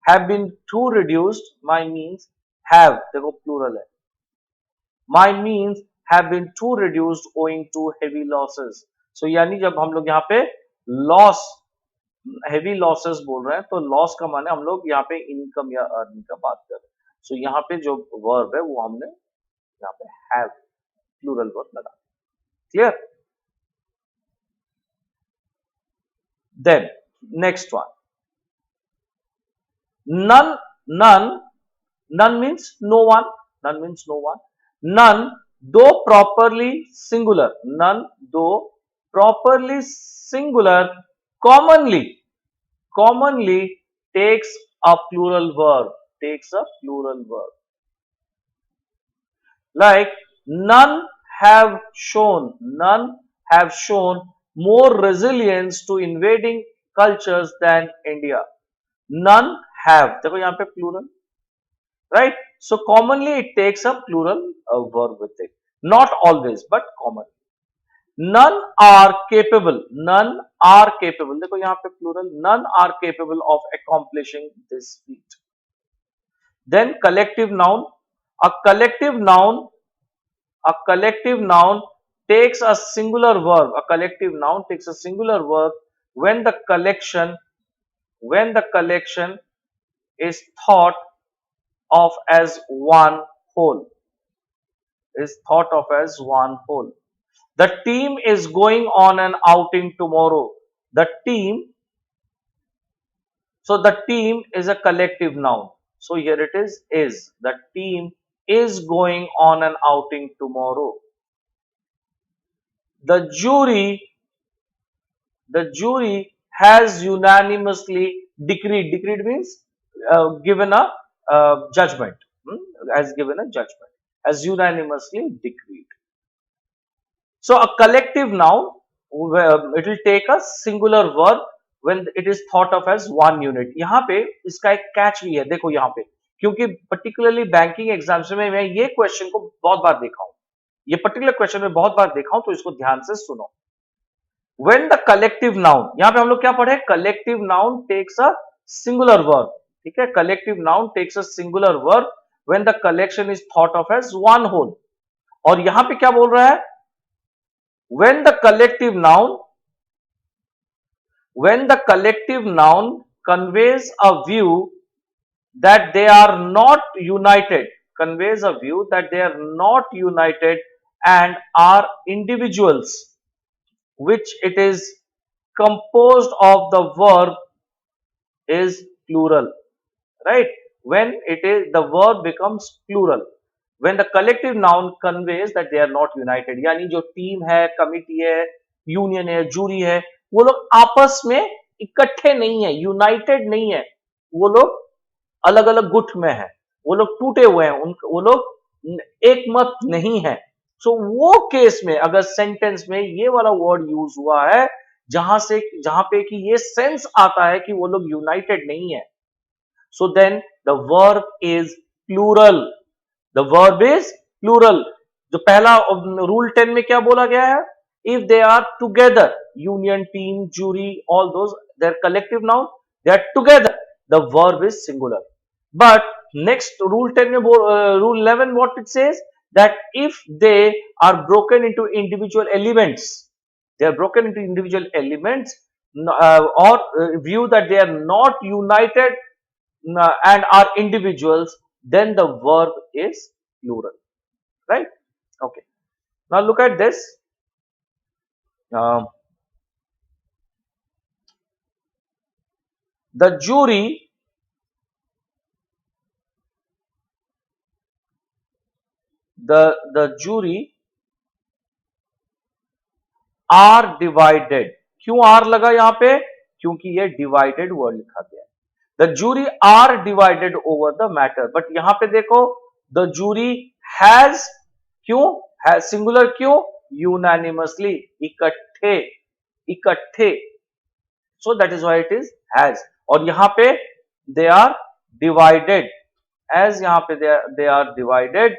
have been too reduced. My means have, देखो plural है. My means have been too reduced owing to heavy losses. So यानी जब हम लोग यहाँ पे loss, heavy losses बोल रहे हैं, तो लॉस का माने हम लोग यहाँ पे इनकम या अर्निंग का बात कर रहे हैं. सो यहाँ पे जो वर्ब है वो हमने यहाँ पे हैव, प्लूरल वर्ब लगा. Clear? Then next one, none means no one. None means no one. None though properly singular. None though properly singular, commonly commonly takes a plural verb. Takes a plural verb. Like none have shown more resilience to invading cultures than India. None have. देखो यहाँ पे plural, right? So commonly it takes a plural verb with it. Not always, but common. None are capable. None are capable. देखो यहाँ पे plural. None are capable of accomplishing this feat. Then collective noun. A collective noun. A collective noun takes a singular verb. A collective noun takes a singular verb when the collection is thought of as one whole. Is thought of as one whole. The team is going on an outing tomorrow. The team, so the team is a collective noun. So here it is. The team is going on an outing tomorrow. The jury has unanimously decreed. Decreed means given a judgment. Has given a judgment. Has unanimously decreed. So a collective noun, it will take a singular verb when it is thought of as one unit. यहाँ पे इसका एक catch भी है, देखो यहाँ पे, क्योंकि particularly बैंकिंग एग्जाम्स में मैं ये क्वेश्चन को बहुत बार देखा हूँ, ये पर्टिकुलर क्वेश्चन में बहुत बार देखा हूं, तो इसको ध्यान से सुनो. When the collective noun, यहां पे हम लोग क्या पढ़े, collective noun takes a singular verb. ठीक है, collective noun takes a singular verb when the collection is thought of as one whole. और यहां पे क्या बोल रहा है, when the collective noun conveys a view that they are not united, and are individuals, which it is composed of, the verb is plural, right? When it is, the verb becomes plural when the collective noun conveys that they are not united. यानी जो team है, committee है, union है, jury है, वो लोग आपस में इकट्ठे नहीं है, यूनाइटेड नहीं है, वो लोग अलग अलग गुट में है, वो लोग टूटे हुए हैं, वो लोग एक मत नहीं है. सो वो केस में अगर सेंटेंस में ये वाला वर्ड यूज हुआ है जहां पे कि ये सेंस आता है कि वो लोग यूनाइटेड नहीं है, so then the verb is plural. The verb is plural. जो पहला रूल 10 में क्या बोला गया है, if they are together, union, team, jury, all those, they are collective noun, they are together, the verb is singular. But next rule 10 में rule 11 what it says, that if they are broken into individual elements, or view that they are not united and are individuals, then the verb is plural, right? Okay, now look at this. The jury are divided. क्यों are लगा यहां पे, क्योंकि ये divided word लिखा गया है. The jury are divided over the matter. But यहां पे देखो, द जूरी हैज, क्यों है सिंगुलर, क्यों, यूनानिमसली, इकट्ठे. So that is why it is has. और यहां पे दे आर डिवाइडेड, एज यहां पे दे आर डिवाइडेड,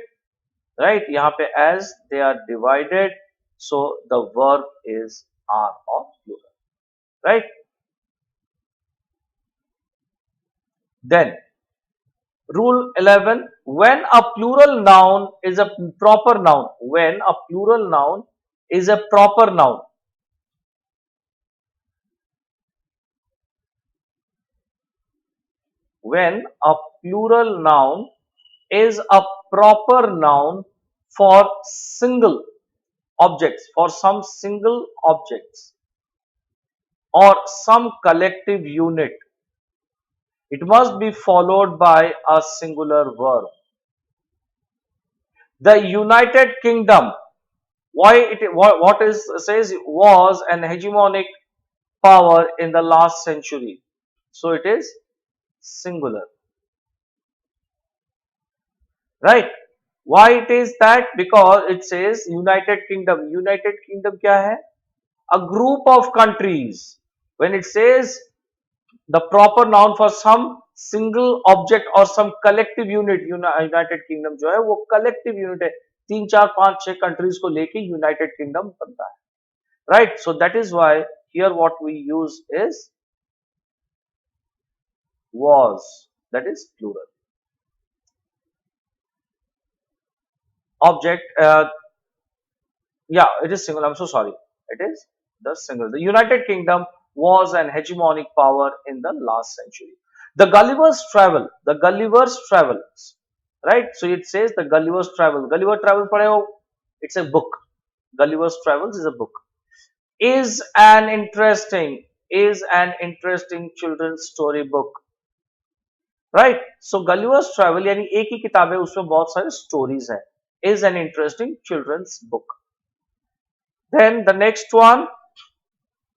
राइट, यहां पे as they are divided, so the verb is are or plural, right? Then rule 11, when a plural noun is a proper noun, when a plural noun is a proper noun, when a plural noun is a proper noun for single objects, for some single objects or some collective unit, it must be followed by a singular verb. The United Kingdom, what is says, was an hegemonic power in the last century. So it is singular, right? Why it is that? Because it says United Kingdom. United Kingdom क्या है? A group of countries. When it says the proper noun for some single object or some collective unit, United kingdom जो है वो collective unit है, 3 4 5 6 countries को लेके United kingdom बनता है, right? So that is why here what we use is was, that is plural. Object, yeah, it is single. I'm so sorry. It is the single. The United Kingdom was an hegemonic power in the last century. The Gulliver's Travel. The Gulliver's Travels. Right? So it says the Gulliver's Travel. Gulliver Travel padhe ho? It's a book. Gulliver's Travels is a book. Is an interesting children's story book. Right, so Gulliver's travel यानी एक ही किताब है, उसमें बहुत सारे stories है, is an interesting children's book. Then the next one,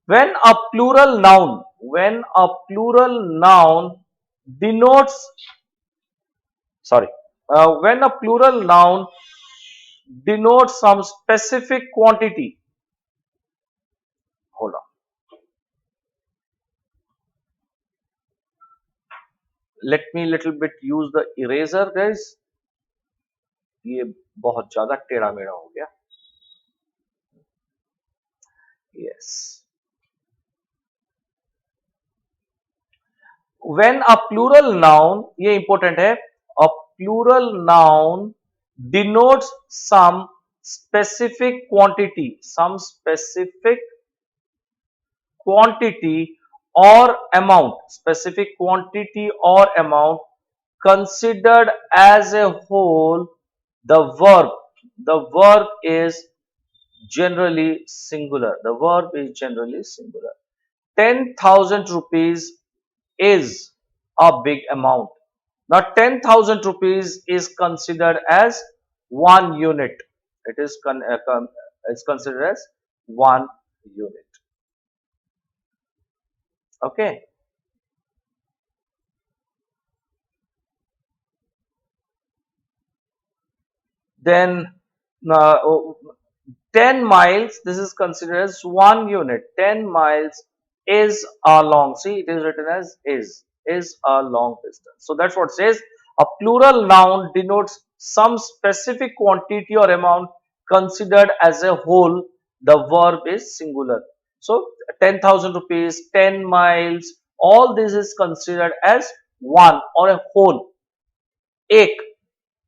when a plural noun when a plural noun denotes sorry when a plural noun denotes some specific quantity. Hold on, let me little bit use the eraser guys. ये बहुत ज्यादा टेढ़ा मेढ़ा हो गया. Yes. When a plural noun, ये important है, a plural noun denotes some specific quantity or amount considered as a whole, the verb is generally singular. 10,000 rupees is a big amount. Now 10,000 rupees is considered as 1 unit. It is it's considered as 1 unit. Okay. Then 10 miles, this is considered as 1 unit. 10 miles is a long, see it is written as is a long distance. So that's what it says. A plural noun denotes some specific quantity or amount considered as a whole. The verb is singular. So 10,000 rupees, 10 miles, all this is considered as one or a whole, ek.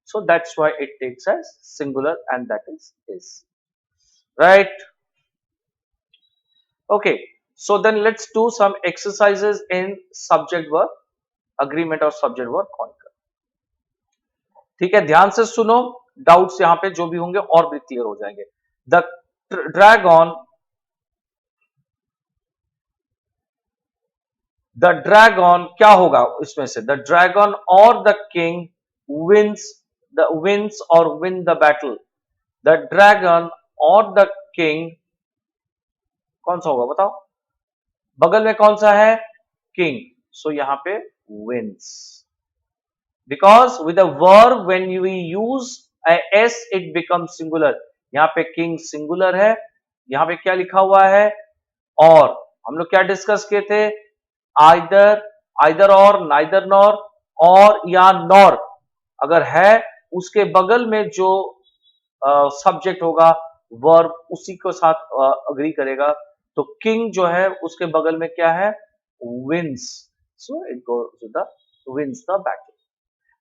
So that's why it takes as singular, and that is. Right? Okay. So then let's do some exercises in subject verb agreement और subject verb concur. ठीक है, ध्यान से सुनो, doubts यहां पे जो भी होंगे और भी क्लियर हो जाएंगे. द ड्रैगन क्या होगा इसमें से? द ड्रैगन और the king wins or win the battle. The dragon और द किंग कौन सा होगा बताओ? बगल में कौन सा है? किंग. सो यहां पे wins. Because with a verb when we use a s it becomes singular. यहां पे king singular है, यहां पे क्या लिखा हुआ है? और हम लोग क्या डिस्कस किए थे? either or, neither nor, और या nor अगर है उसके बगल में जो सब्जेक्ट होगा वर्ब उसी के साथ अग्री करेगा. तो किंग जो है उसके बगल में क्या है? wins. So it goes to the wins the battle.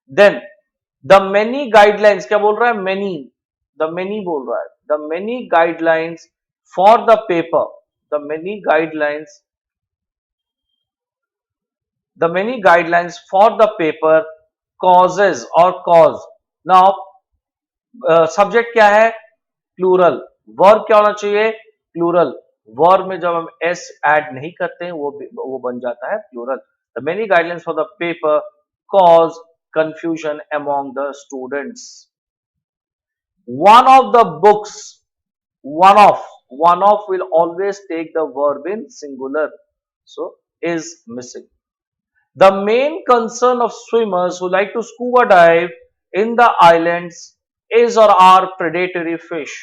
Then the many guidelines, क्या बोल रहा है? many बोल रहा है. the many guidelines for the paper, the many guidelines for the paper causes or cause. Now subject क्या है? Plural. Verb क्या होना चाहिए? प्लूरल. वर्ब में जब हम s ऐड नहीं करते हैं वो बन जाता है plural. The many guidelines for the paper cause confusion among the students. One of the books, one of will always take the verb in singular. So is missing. The main concern of swimmers who like to scuba dive in the islands is or are predatory fish.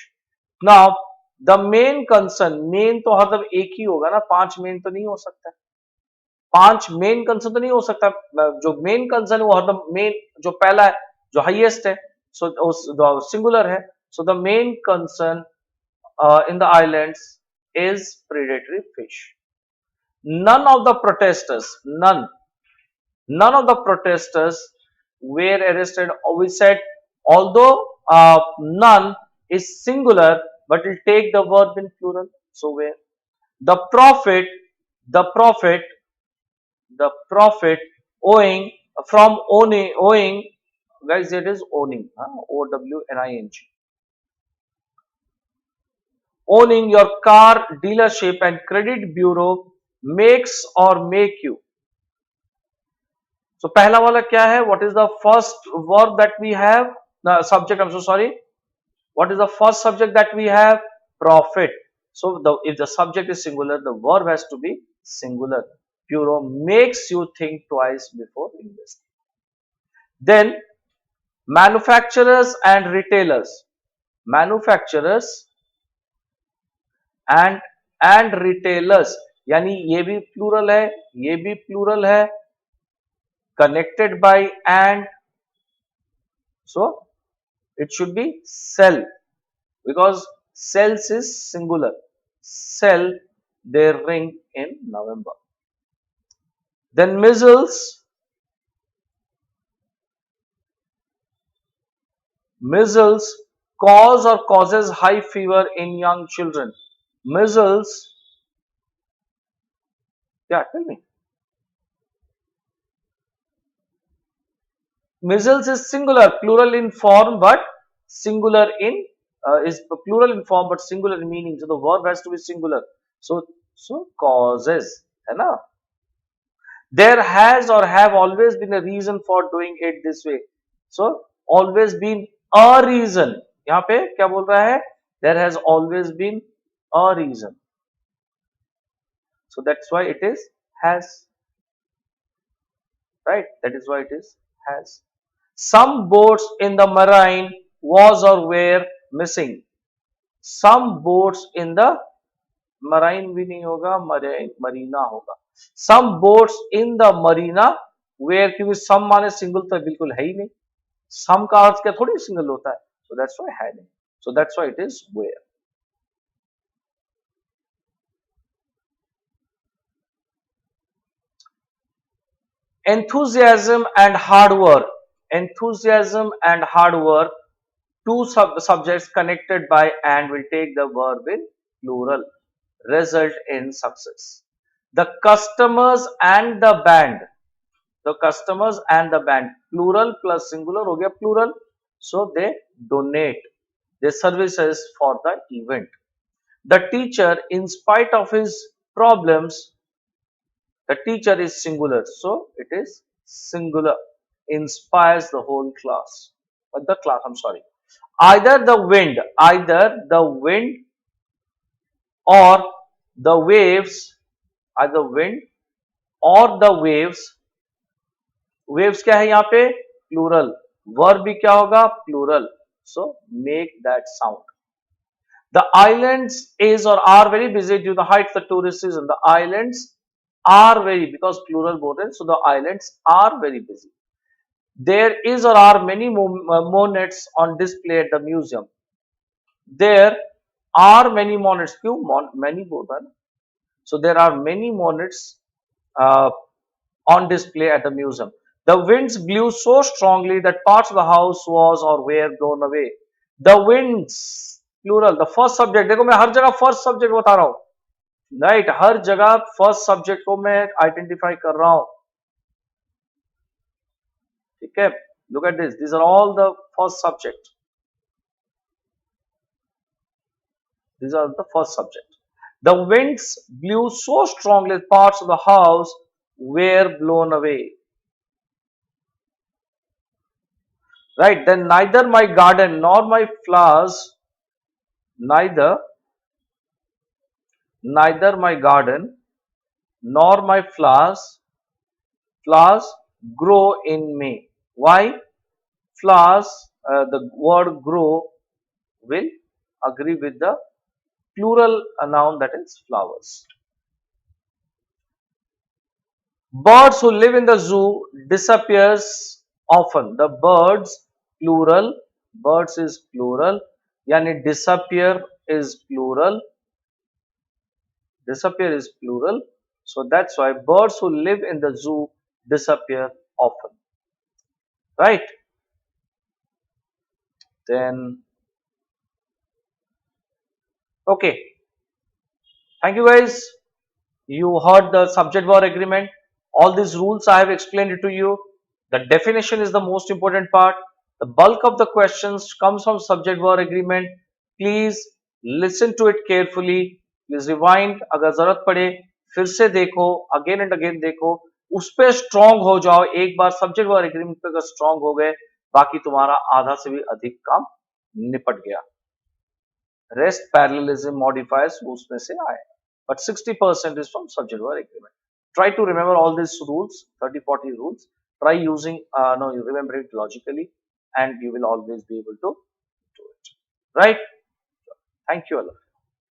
Now, the main concern, main तो मतलब एक ही होगा ना, पांच main तो नहीं हो सकता, पांच मेन कंसर्न तो नहीं हो सकता, जो मेन कंसर्न है वो हरदम मेन, जो पहला है, जो हाईएस्ट है, सो सिंगुलर है, so the main concern in the islands is predatory fish. None of the protesters, none of the protesters were arrested. We said, although none is singular, but it will take the verb in plural. So where the prophet, the prophet, the prophet owing from owing, guys, it is owning, owning, owning your car dealership and credit bureau makes or make you. So पहला वाला क्या है? What is the first verb that we have? The subject, I'm so sorry. What is the first subject that we have? Profit. So if the subject is singular, the verb has to be singular. Bureau makes you think twice before investing. Then manufacturers and retailers. Manufacturers and retailers, यानी ये भी plural है, ये भी plural है, connected by and, so it should be sell, because sells is singular. Sell their ring in November. Then measles cause or causes high fever in young children. Measles, yeah, tell me. Measles is singular, plural in form, but singular in is plural in form, but singular in meaning. So the verb has to be singular. So causes, है ना? There has or have always been a reason for doing it this way. So always been a reason. यहाँ पे क्या बोल रहा है? There has always been a reason. So that's why it is has. Right? That is why it is has. Some boats in the marine was or were missing. Some boats in the marine भी नहीं होगा, marina होगा. Some boats in the marina where, क्योंकि some माने single तो बिल्कुल है ही नहीं. Some का अर्थ क्या थोड़ी सिंगल होता है. So that's why है नहीं. So that's why it is where. Enthusiasm and hard work. Enthusiasm and hard work, two subjects connected by and will take the verb in plural, result in success. The customers and the band. The customers and the band, plural plus singular हो गया plural. So they donate their services for the event. The teacher, in spite of his problems, the teacher is singular, so it is singular, inspires the whole class. But the class, I'm sorry. Either the wind or the waves, either wind or the waves. Waves क्या है यहाँ पे? Plural. Verb भी क्या होगा? Plural. So make that sound. The islands is or are very busy due to the height of the tourist season. The islands are very, because plural बोल रहे हैं, so the islands are very busy. There is or are many monets on display at the museum. There are many monets. क्यों many बोल रहा है? So there are many monets on display at the museum. The winds blew so strongly that parts of the house was or were blown away. The winds, plural. The first subject, देखो मैं हर जगह first subject बता रहा हूँ. Right, हर जगह first subject को मैं identify कर रहा हूँ. ठीक है? Look at this. These are all the first subject. These are the first subject. The winds blew so strongly that parts of the house were blown away. Right, then neither my garden nor my flowers, neither my garden nor my flowers flowers grow in May. Why? Flowers, the word grow will agree with the plural noun, that is flowers. Birds who live in the zoo disappears often. The birds, plural, birds is plural, yani disappear is plural. So that's why birds who live in the zoo disappear often. Right? Then, okay. Thank you guys. You heard the subject verb agreement. All these rules I have explained it to you. The definition is the most important part. The bulk of the questions comes from subject verb agreement. Please listen to it carefully. Please rewind. अगर जरूरत पड़े फिर से देखो, again and again देखो, उस पे strong हो जाओ. एक बार सब्जेक्ट वर्ब एग्रीमेंट पे अगर स्ट्रांग हो गए, बाकी तुम्हारा आधा से भी अधिक काम निपट गया. रेस्ट पैरेललिज्म मॉडिफायर्स उसमें से आए, but 60% is from subject verb agreement. Try to remember all these rules, 30-40 rules. Try using, no, you remember it logically, and you will always be able to do it. Right? Thank you, Allah.